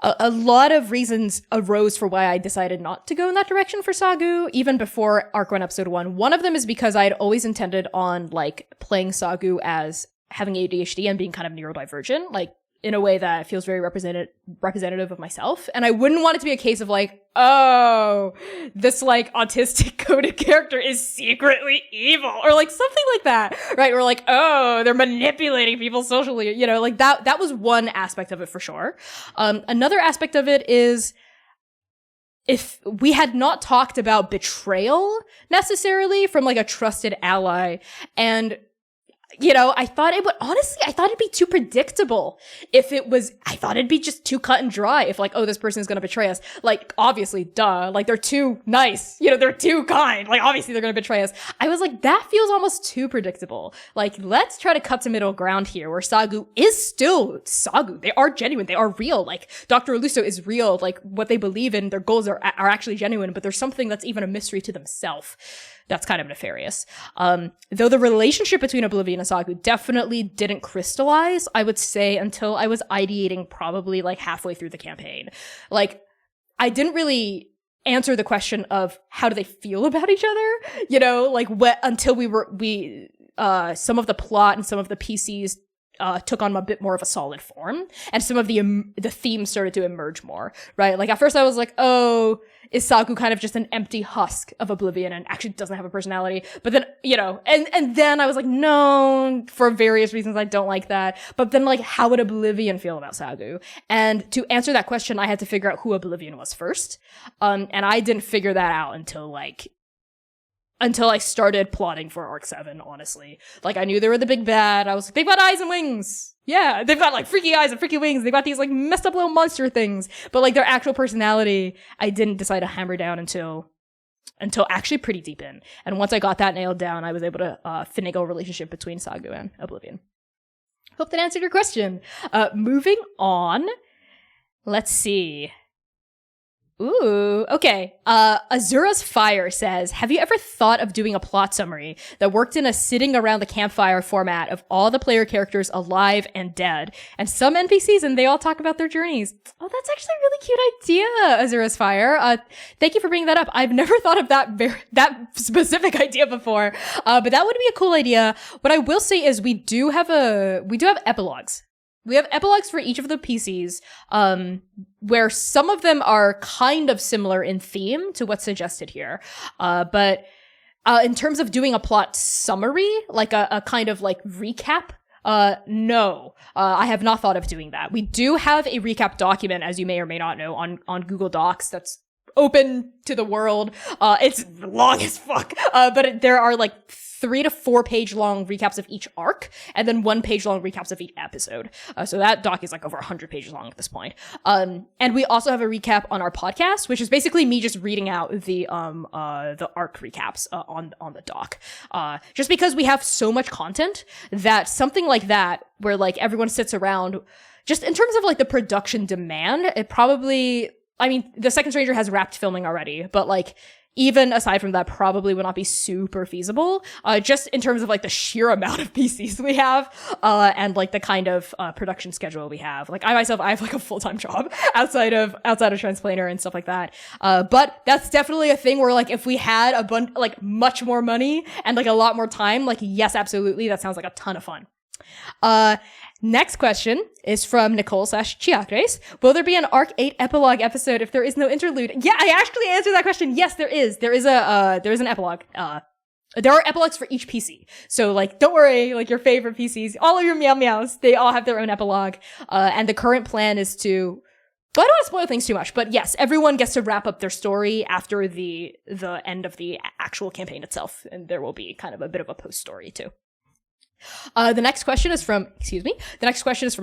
a lot of reasons arose for why I decided not to go in that direction for Sagu, even before Arc 1 Episode 1. One of them is because I had always intended on, like, playing Sagu as having ADHD and being kind of neurodivergent, like, in a way that feels very representative of myself. And I wouldn't want it to be a case of like, oh, this like autistic coded character is secretly evil, or like something like that, right? Or like, oh, they're manipulating people socially, you know, like that was one aspect of it for sure. Another aspect of it is, if we had not talked about betrayal necessarily from like a trusted ally, and you know, I thought it'd be too predictable if it was, I thought it'd be just too cut and dry if like, oh, this person is going to betray us. Like, obviously, duh, like they're too nice, you know, they're too kind. Like, obviously they're going to betray us. I was like, that feels almost too predictable. Like, let's try to cut to middle ground here where Sagu is still Sagu. They are genuine. They are real. Like, Dr. Aluso is real. Like, what they believe in, their goals are actually genuine, but there's something that's even a mystery to themselves. That's kind of nefarious. Though the relationship between Oblivion and Sagu definitely didn't crystallize, I would say, until I was ideating probably like halfway through the campaign. Like, I didn't really answer the question of how do they feel about each other, you know, like until some of the plot and some of the PCs took on a bit more of a solid form, and some of the themes started to emerge more, right? Like, at first I was like, oh, is Sagu kind of just an empty husk of Oblivion and actually doesn't have a personality? But then, you know, and then I was like, no, for various reasons I don't like that. But then, like, how would Oblivion feel about Sagu? And to answer that question, I had to figure out who Oblivion was first. And I didn't figure that out until I started plotting for Arc 7, honestly. Like, I knew they were the big bad. I was like, they've got eyes and wings. Yeah, they've got, like, freaky eyes and freaky wings. They've got these, like, messed up little monster things. But, like, their actual personality, I didn't decide to hammer down until actually pretty deep in. And once I got that nailed down, I was able to finagle a relationship between Sagu and Oblivion. Hope that answered your question. Moving on. Let's see. Ooh, okay. Azura's Fire says, have you ever thought of doing a plot summary that worked in a sitting around the campfire format of all the player characters alive and dead, and some NPCs, and they all talk about their journeys? Oh, that's actually a really cute idea, Azura's Fire. Thank you for bringing that up. I've never thought of that specific idea before, but that would be a cool idea. What I will say is we do have epilogues. We have epilogues for each of the PCs, where some of them are kind of similar in theme to what's suggested here. But in terms of doing a plot summary, like a kind of like recap, no, I have not thought of doing that. We do have a recap document, as you may or may not know, on Google Docs that's open to the world. It's long as fuck, but there are like 3 to 4 page long recaps of each arc, and then 1 page long recaps of each episode. So that doc is like over 100 pages long at this point. And we also have a recap on our podcast, which is basically me just reading out the arc recaps on the doc. Just because we have so much content that something like that, where like everyone sits around, just in terms of like the production demand, it probably, I mean, The Second Stranger has wrapped filming already, but like, even aside from that, probably would not be super feasible, just in terms of like the sheer amount of PCs we have, and like the kind of production schedule we have. Like I have like a full-time job outside of Transplanar and stuff like that. But that's definitely a thing where like if we had like much more money and like a lot more time, like yes, absolutely, that sounds like a ton of fun. Next question is from Nicole/Chiacres. Will there be an Arc 8 epilogue episode if there is no interlude? Yeah, I actually answered that question. Yes, there is. There is an epilogue. There are epilogues for each PC. So like, don't worry, like your favorite PCs, all of your meow meows, they all have their own epilogue. And the current plan is to, well, I don't want to spoil things too much, but yes, everyone gets to wrap up their story after the end of the actual campaign itself. And there will be kind of a bit of a post story too. The next question is from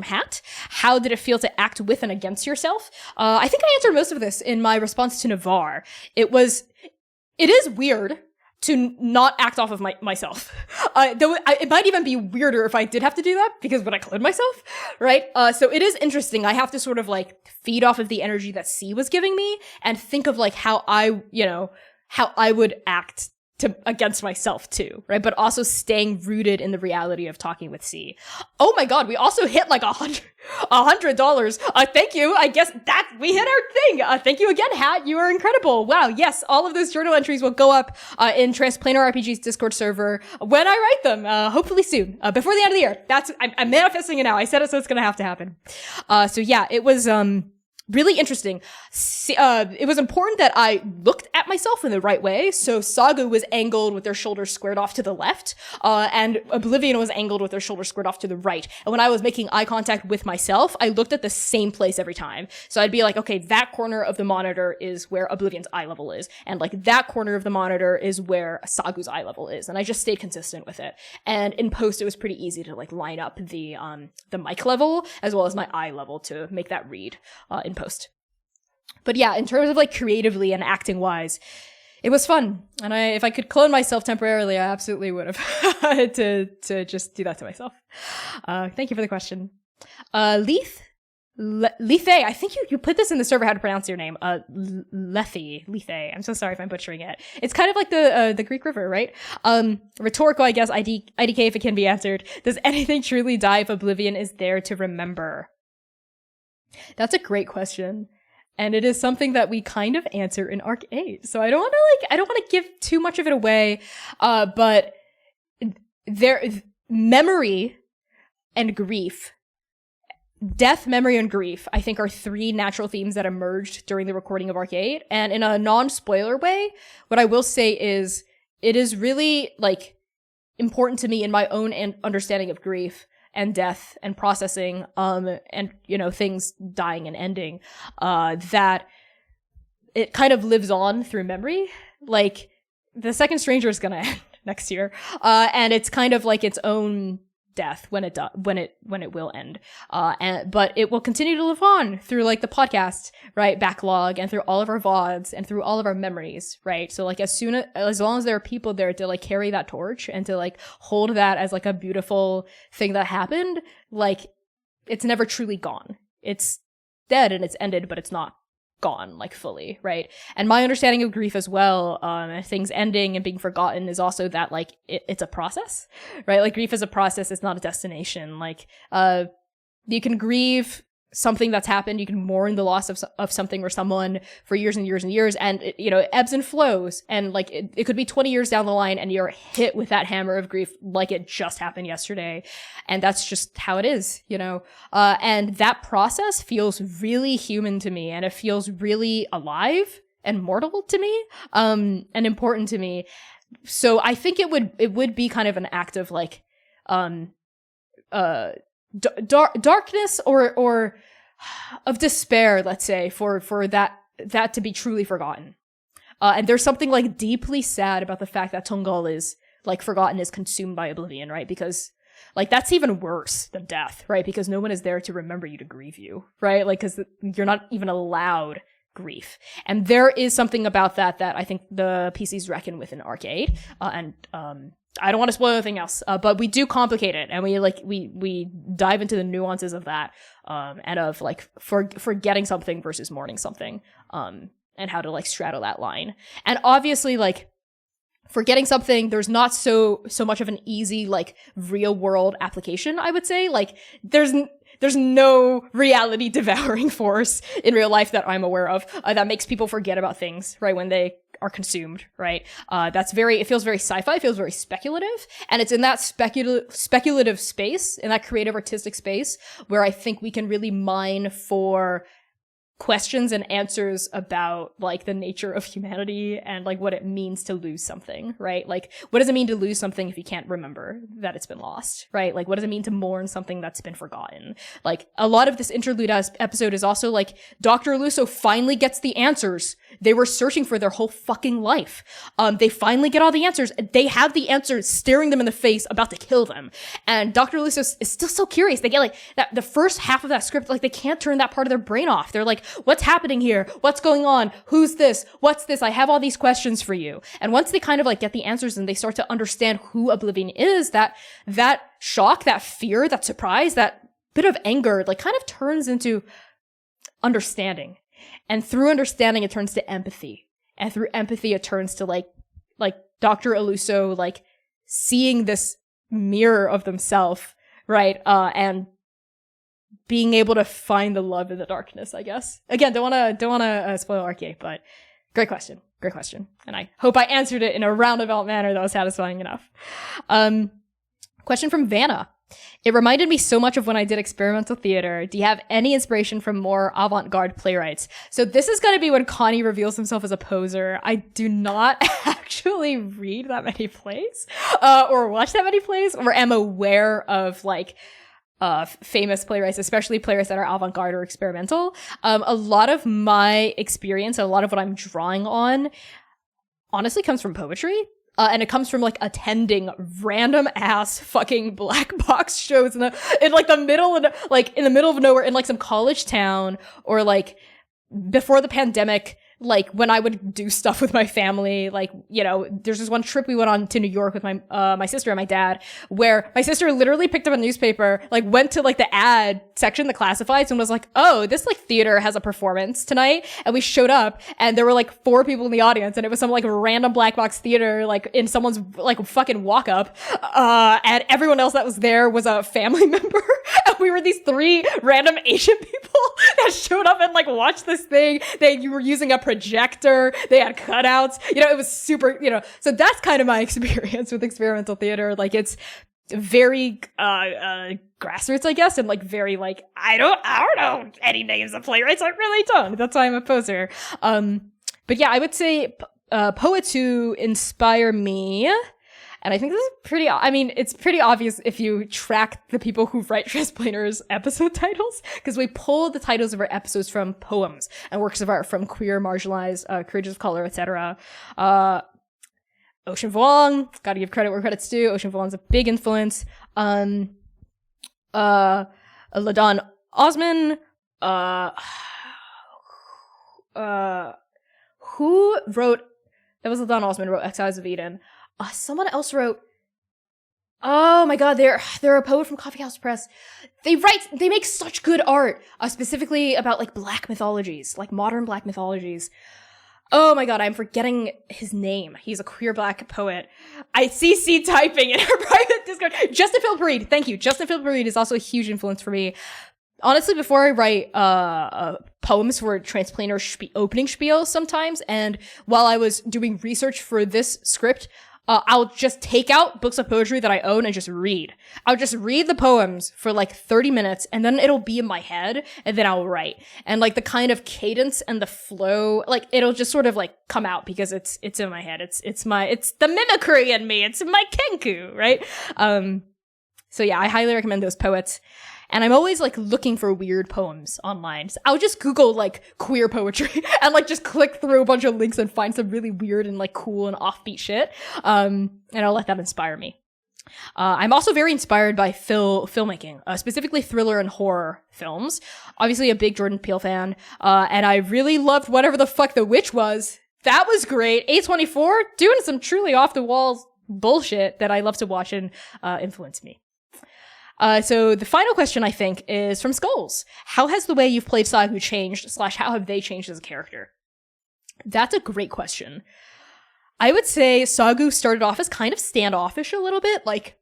Hat. How did it feel to act with and against yourself? I think I answered most of this in my response to Navarre. It is weird to not act off of myself. It might even be weirder if I did have to do that, because would I clone myself? Right? So it is interesting. I have to sort of like feed off of the energy that C was giving me and think of like how I would act against myself too, right? But also staying rooted in the reality of talking with C. Oh my god, we also hit like $100. Thank you. I guess that we hit our thing. Thank you again, Hat. You are incredible. Wow. Yes, all of those journal entries will go up in Transplanar RPG's Discord server when I write them. Hopefully soon, before the end of the year. I'm manifesting it now. I said it, so it's gonna have to happen. So yeah, it was really interesting. It was important that I looked at myself in the right way. So Saga was angled with their shoulders squared off to the left, and Oblivion was angled with their shoulders squared off to the right. And when I was making eye contact with myself, I looked at the same place every time. So I'd be like, okay, that corner of the monitor is where Oblivion's eye level is. And like that corner of the monitor is where Sagu's eye level is. And I just stayed consistent with it. And in post, it was pretty easy to like line up the mic level as well as my eye level to make that read in post. But yeah, in terms of like creatively and acting wise, it was fun. And if I could clone myself temporarily, I absolutely would have to just do that to myself. Thank you for the question. Lethe, I think you put this in the server how to pronounce your name. Lethe. I'm so sorry if I'm butchering it. It's kind of like the Greek river, right? Rhetorical, I guess, IDK if it can be answered. Does anything truly die if Oblivion is there to remember? That's a great question. And it is something that we kind of answer in Arc 8. So I don't want to give too much of it away. But memory and grief, death, memory, and grief, I think are three natural themes that emerged during the recording of Arc 8. And in a non-spoiler way, what I will say is it is really like important to me in my own understanding of grief and death and processing, and, things dying and ending, that it kind of lives on through memory. Like, the Second Stranger is gonna end next year, and it's kind of like its own death when it will end. But it will continue to live on through like the podcast, right, backlog, and through all of our VODs and through all of our memories, right? So like as long as there are people there to like carry that torch and to like hold that as like a beautiful thing that happened, like it's never truly gone. It's dead and it's ended, but it's not gone like fully, right? And my understanding of grief as well, things ending and being forgotten, is also that like it's a process, right? Like grief is a process, it's not a destination. Like you can grieve something that's happened, you can mourn the loss of something or someone for years and years and years, and it ebbs and flows, and like it could be 20 years down the line and you're hit with that hammer of grief like it just happened yesterday, and that's just how it is, and that process feels really human to me, and it feels really alive and mortal to me, and important to me. So I think it would be kind of an act of like darkness or of despair, let's say, for that to be truly forgotten. And there's something like deeply sad about the fact that Tungal is like forgotten, is consumed by oblivion, right? Because like that's even worse than death, right? Because no one is there to remember you, to grieve you, right? Like, because you're not even allowed grief. And there is something about that I think the PCs reckon with in Arc 8. And I don't want to spoil anything else, but we do complicate it, and we dive into the nuances of that, and of like forgetting something versus mourning something, and how to like straddle that line. And obviously, like, forgetting something, there's not so much of an easy like real world application, I would say. Like there's no reality devouring force in real life that I'm aware of that makes people forget about things, right, when they are consumed, right? It feels very sci-fi, it feels very speculative, and it's in that speculative space, in that creative artistic space, where I think we can really mine for questions and answers about like the nature of humanity and like what it means to lose something, right? Like what does it mean to lose something if you can't remember that it's been lost, right? Like what does it mean to mourn something that's been forgotten? Like a lot of this interlude episode is also like Dr. Lusso finally gets the answers they were searching for their whole fucking life. They finally get all the answers. They have the answers staring them in the face, about to kill them. And Dr. Lusso is still so curious. They get like that, the first half of that script, like they can't turn that part of their brain off. They're like, what's happening here? What's going on? Who's this? What's this? I have all these questions for you. And once they kind of like get the answers and they start to understand who Oblivion is, that shock, that fear, that surprise, that bit of anger, like kind of turns into understanding. And through understanding, it turns to empathy. And through empathy, it turns to like Dr. Aluso, like seeing this mirror of themselves, right? And being able to find the love in the darkness, I guess. Again, don't wanna spoil Arcade, but great question. And I hope I answered it in a roundabout manner that was satisfying enough. Question from Vanna. It reminded me so much of when I did experimental theater. Do you have any inspiration from more avant-garde playwrights? So this is going to be when Connie reveals himself as a poser. I do not actually read that many plays, or watch that many plays, or am aware of like famous playwrights, especially playwrights that are avant-garde or experimental. A lot of my experience, a lot of what I'm drawing on, honestly comes from poetry. And it comes from like attending random ass fucking black box shows in the middle of nowhere in like some college town, or like before the pandemic, like when I would do stuff with my family. Like, you know, there's this one trip we went on to New York with my sister and my dad, where my sister literally picked up a newspaper, like went to like the ad section, the classifieds, and was like, oh, this like theater has a performance tonight. And we showed up and there were like 4 people in the audience, and it was some like random black box theater, like in someone's like fucking walk up. And everyone else that was there was a family member. And we were these 3 random Asian people that showed up and like watched this thing. You were using a projector, they had cutouts, you know, it was super, you know, so that's kind of my experience with experimental theater. Like it's very grassroots, I guess, and like very like I don't know any names of playwrights. I really don't. That's why I'm a poser. But yeah, I would say poets who inspire me. And I think this is it's pretty obvious if you track the people who write Transplanar's episode titles, because we pull the titles of our episodes from poems and works of art from queer, marginalized, creators of color, etc. Ocean Vuong, gotta give credit where credit's due. Ocean Vuong's a big influence. LaDawn Osman, who wrote, that was LaDawn Osman, wrote Exiles of Eden. Someone else wrote, oh my god, they're a poet from Coffee House Press. They make such good art, specifically about like black mythologies, like modern black mythologies. Oh my god, I'm forgetting his name. He's a queer black poet. I CC typing in our private Discord. Justin Philip Reed, thank you. Justin Philip Reed is also a huge influence for me. Honestly, before I write poems for Transplanar opening spiel sometimes, and while I was doing research for this script, I'll just take out books of poetry that I own and just read. I'll just read the poems for like 30 minutes, and then it'll be in my head, and then I'll write. And like the kind of cadence and the flow, like it'll just sort of like come out because it's in my head. It's the mimicry in me. It's my kenku, right? So yeah, I highly recommend those poets. And I'm always like looking for weird poems online. So I'll just Google like queer poetry and like just click through a bunch of links and find some really weird and like cool and offbeat shit. And I'll let that inspire me. I'm also very inspired by filmmaking, specifically thriller and horror films. Obviously a big Jordan Peele fan. And I really loved whatever the fuck The Witch was. That was great. A24 doing some truly off the walls bullshit that I love to watch and influence me. So the final question, I think, is from Skulls. How has the way you've played Sagu changed / how have they changed as a character? That's a great question. I would say Sagu started off as kind of standoffish a little bit. Like,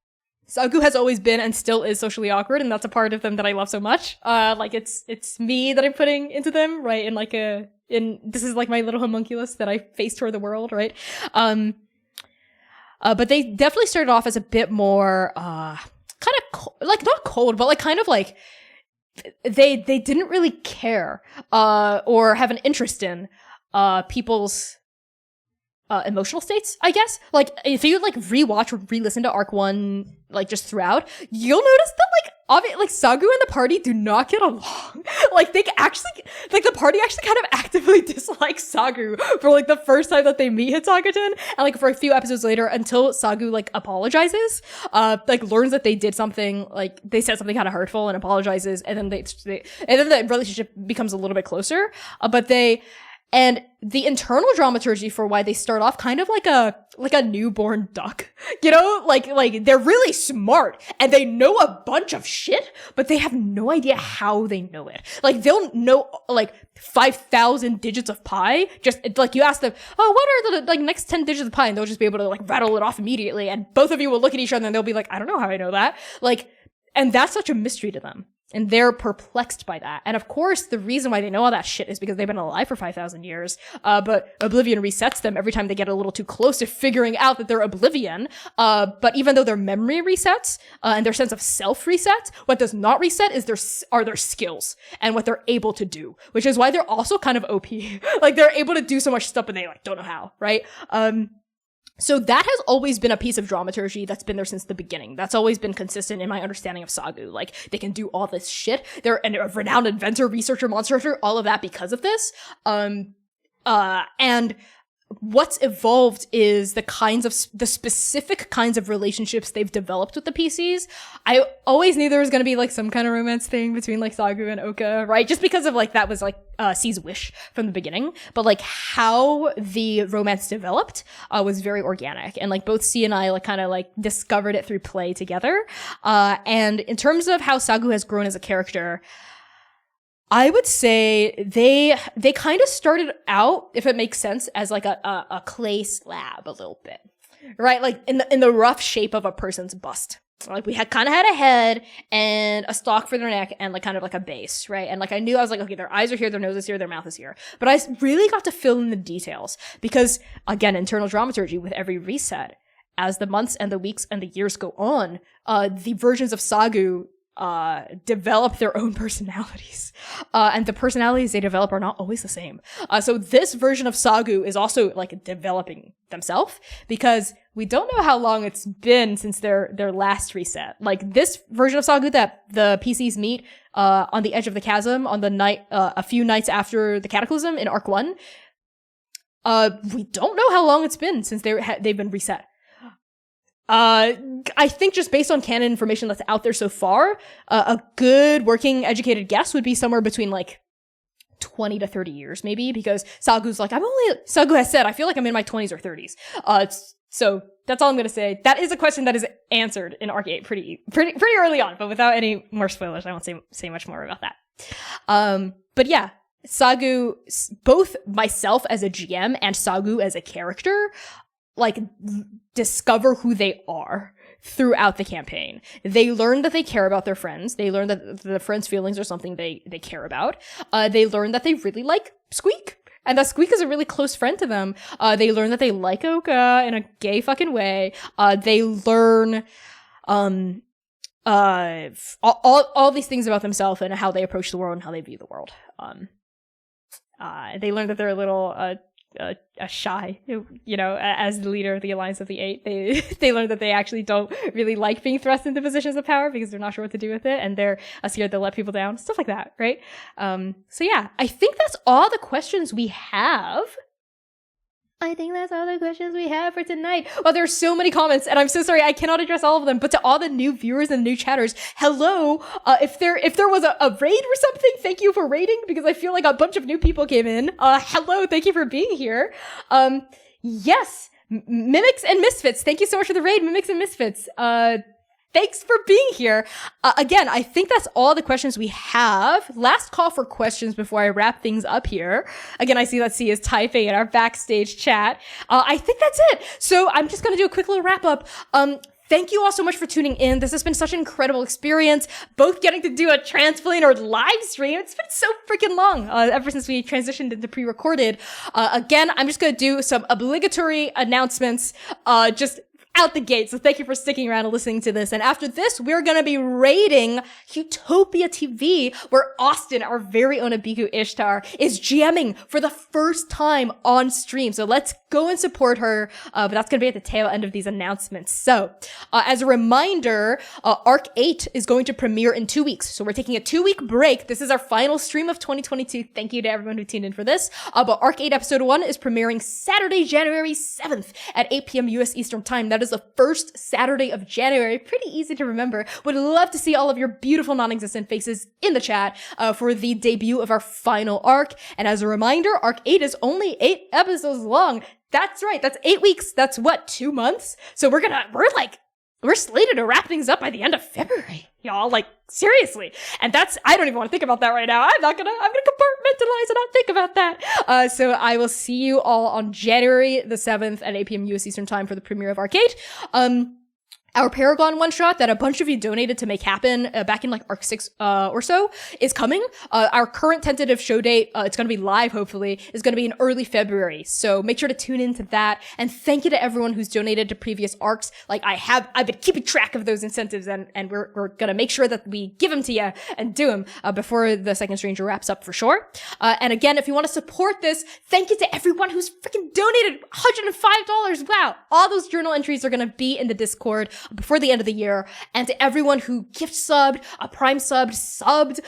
Sagu has always been and still is socially awkward, and that's a part of them that I love so much. Like, it's me that I'm putting into them, right? And like this is like my little homunculus that I face toward the world, right? But they definitely started off as a bit more, kind of like not cold, but like kind of like they didn't really care, or have an interest in, people's emotional states, I guess. Like, if you like rewatch or re-listen to arc 1 like just throughout, you'll notice that like Sagu and the party do not get along. Like, they actually, like, the party actually kind of actively dislikes Sagu for like the first time that they meet Hitsakuton, and like for a few episodes later, until Sagu like apologizes, like learns that they did something, like they said something kind of hurtful and apologizes, and then and then the relationship becomes a little bit closer. And the internal dramaturgy for why they start off kind of like a newborn duck, you know, like they're really smart and they know a bunch of shit, but they have no idea how they know it. Like, they'll know like 5,000 digits of pi. Just like, you ask them, oh, what are the like next 10 digits of pi? And they'll just be able to like rattle it off immediately. And both of you will look at each other and they'll be like, I don't know how I know that. Like, and that's such a mystery to them. And they're perplexed by that. And of course, the reason why they know all that shit is because they've been alive for 5,000 years. But Oblivion resets them every time they get a little too close to figuring out that they're Oblivion. But even though their memory resets, and their sense of self resets, what does not reset is their skills and what they're able to do, which is why they're also kind of OP. Like, they're able to do so much stuff, but they like don't know how, right? So that has always been a piece of dramaturgy that's been there since the beginning. That's always been consistent in my understanding of Sagu. Like, they can do all this shit. They're a renowned inventor, researcher, monster hunter, all of that because of this. And what's evolved is the specific kinds of relationships they've developed with the PCs. I always knew there was going to be like some kind of romance thing between like Sagu and Oka, right? Just because of like, that was like C's wish from the beginning. But like, how the romance developed was very organic, and like both C and I like kind of like discovered it through play together. And in terms of how Sagu has grown as a character, I would say they kind of started out, if it makes sense, as like a clay slab a little bit, right? Like in the rough shape of a person's bust. Like, we had a head and a stalk for their neck and like kind of like a base, right? And like, I was like, okay, their eyes are here, their nose is here, their mouth is here. But I really got to fill in the details because, again, internal dramaturgy with every reset, as the months and the weeks and the years go on, the versions of Sagu develop their own personalities. And the personalities they develop are not always the same. So this version of Sagu is also like developing themselves, because we don't know how long it's been since their last reset. Like, this version of Sagu that the PCs meet on the edge of the chasm on the night, a few nights after the Cataclysm in Arc 1, we don't know how long it's been since they've been reset. I think just based on canon information that's out there so far, a good working educated guess would be somewhere between like 20 to 30 years, maybe, because Sagu's like, Sagu has said, I feel like I'm in my 20s or 30s. So that's all I'm gonna say. That is a question that is answered in Arc 8 pretty early on, but without any more spoilers, I won't say much more about that. But yeah, Sagu, both myself as a GM and Sagu as a character, like, discover who they are throughout the campaign. They learn that they care about their friends. They learn that the friends' feelings are something they care about. They learn that they really like Squeak, and that Squeak is a really close friend to them. They learn that they like Oka in a gay fucking way. They learn all these things about themselves and how they approach the world and how they view the world. They learn that they're a little shy, you know, as the leader of the Alliance of the Eight. They learn that they actually don't really like being thrust into positions of power because they're not sure what to do with it, and they're scared to let people down, stuff like that, right? So yeah, I think that's all the questions we have. I think that's all the questions we have for tonight. Oh, there's so many comments, and I'm so sorry I cannot address all of them, but to all the new viewers and new chatters, hello. If there was a raid or something, thank you for raiding, because I feel like a bunch of new people came in. Hello, thank you for being here. Yes, Mimics and Misfits, thank you so much for the raid, Mimics and Misfits. thanks for being here. Again, I think that's all the questions we have. Last call for questions before I wrap things up here. Again, I see that C is typing in our backstage chat. I think that's it. So I'm just going to do a quick little wrap up. Thank you all so much for tuning in. This has been such an incredible experience, both getting to do a Transplanar live stream. It's been so freaking long, ever since we transitioned into pre-recorded. Again, I'm just going to do some obligatory announcements, just out the gate. So thank you for sticking around and listening to this. And after this, we're going to be raiding Utopia TV, where Austin, our very own Abiku Ishtar, is GMing for the first time on stream. So let's go and support her. But that's going to be at the tail end of these announcements. So, as a reminder, Arc 8 is going to premiere in 2 weeks. So we're taking a 2-week break. This is our final stream of 2022. Thank you to everyone who tuned in for this. But Arc 8 episode 1 is premiering Saturday, January 7th at 8 p.m. US Eastern Time. That is the first Saturday of January. Pretty easy to remember. Would love to see all of your beautiful non-existent faces in the chat for the debut of our final arc. And as a reminder, Arc 8 is only 8 episodes long. That's right. That's 8 weeks. That's what, 2 months? So we're slated to wrap things up by the end of February. Y'all, like, seriously. And I don't even want to think about that right now. I'm gonna compartmentalize and not think about that. So I will see you all on January the 7th at 8 p.m. US Eastern Time for the premiere of Arcade. Our Paragon one-shot that a bunch of you donated to make happen back in like Arc 6 or so is coming. Our current tentative show date, it's going to be live hopefully, is going to be in early February. So make sure to tune into that. And thank you to everyone who's donated to previous arcs. Like I've been keeping track of those incentives and we're going to make sure that we give them to you and do them before the Second Stranger wraps up for sure. And again, if you want to support this, thank you to everyone who's freaking donated $105. Wow. All those journal entries are going to be in the Discord before the end of the year. And to everyone who gift subbed, prime subbed,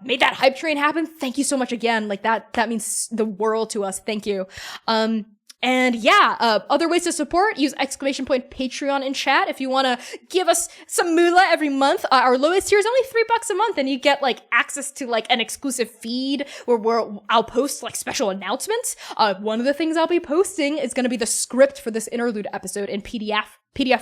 made that hype train happen, thank you so much again. Like that means the world to us. Thank you. And yeah, other ways to support, use ! Patreon in chat if you want to give us some moolah every month. Our lowest tier is only $3 a month and you get like access to like an exclusive feed where I'll post like special announcements. One of the things I'll be posting is going to be the script for this interlude episode in PDF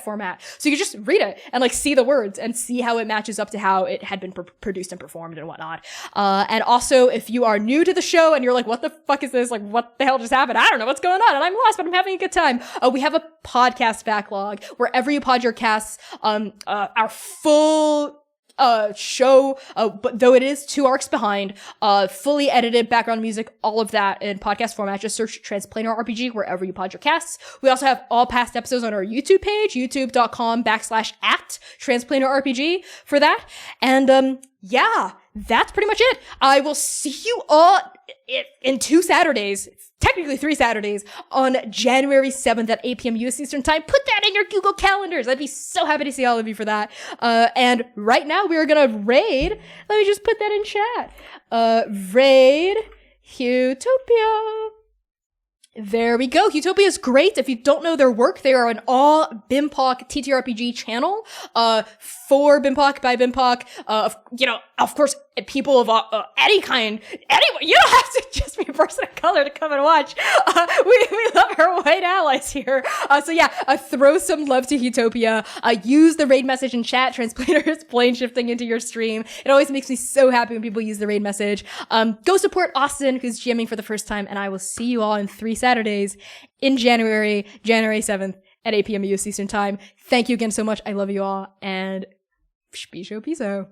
format. So you can just read it and like see the words and see how it matches up to how it had been produced and performed and whatnot. And also if you are new to the show and you're like, what the fuck is this? Like what the hell just happened? I don't know what's going on and I'm lost, but I'm having a good time. We have a podcast backlog wherever you pod your casts. Our full show, but though it is 2 arcs behind, fully edited background music, all of that in podcast format. Just search Transplanar RPG wherever you pod your casts. We also have all past episodes on our YouTube page, youtube.com/@Transplanar RPG for that. And, yeah, that's pretty much it. I will see you all in 2 Saturdays, technically 3 Saturdays, on January 7th at 8 p.m. US Eastern Time. Put that in your Google calendars. I'd be so happy to see all of you for that. And right now we are gonna raid. Let me just put that in chat. Raid Utopia. There we go. Utopia is great. If you don't know their work, they are an all BIMPOC TTRPG channel, for BIMPOC by BIMPOC, of course, people of any kind. Anyway, you don't have to just be a person of color to come and watch. We love our white allies here. So yeah, throw some love to Utopia. Use the raid message in chat. Transplanar is plane shifting into your stream. It always makes me so happy when people use the raid message. Go support Austin, who's GMing for the first time, and I will see you all in 3 Saturdays in January 7th at 8 p.m. US Eastern Time. Thank you again so much. I love you all, and Spisho Piso.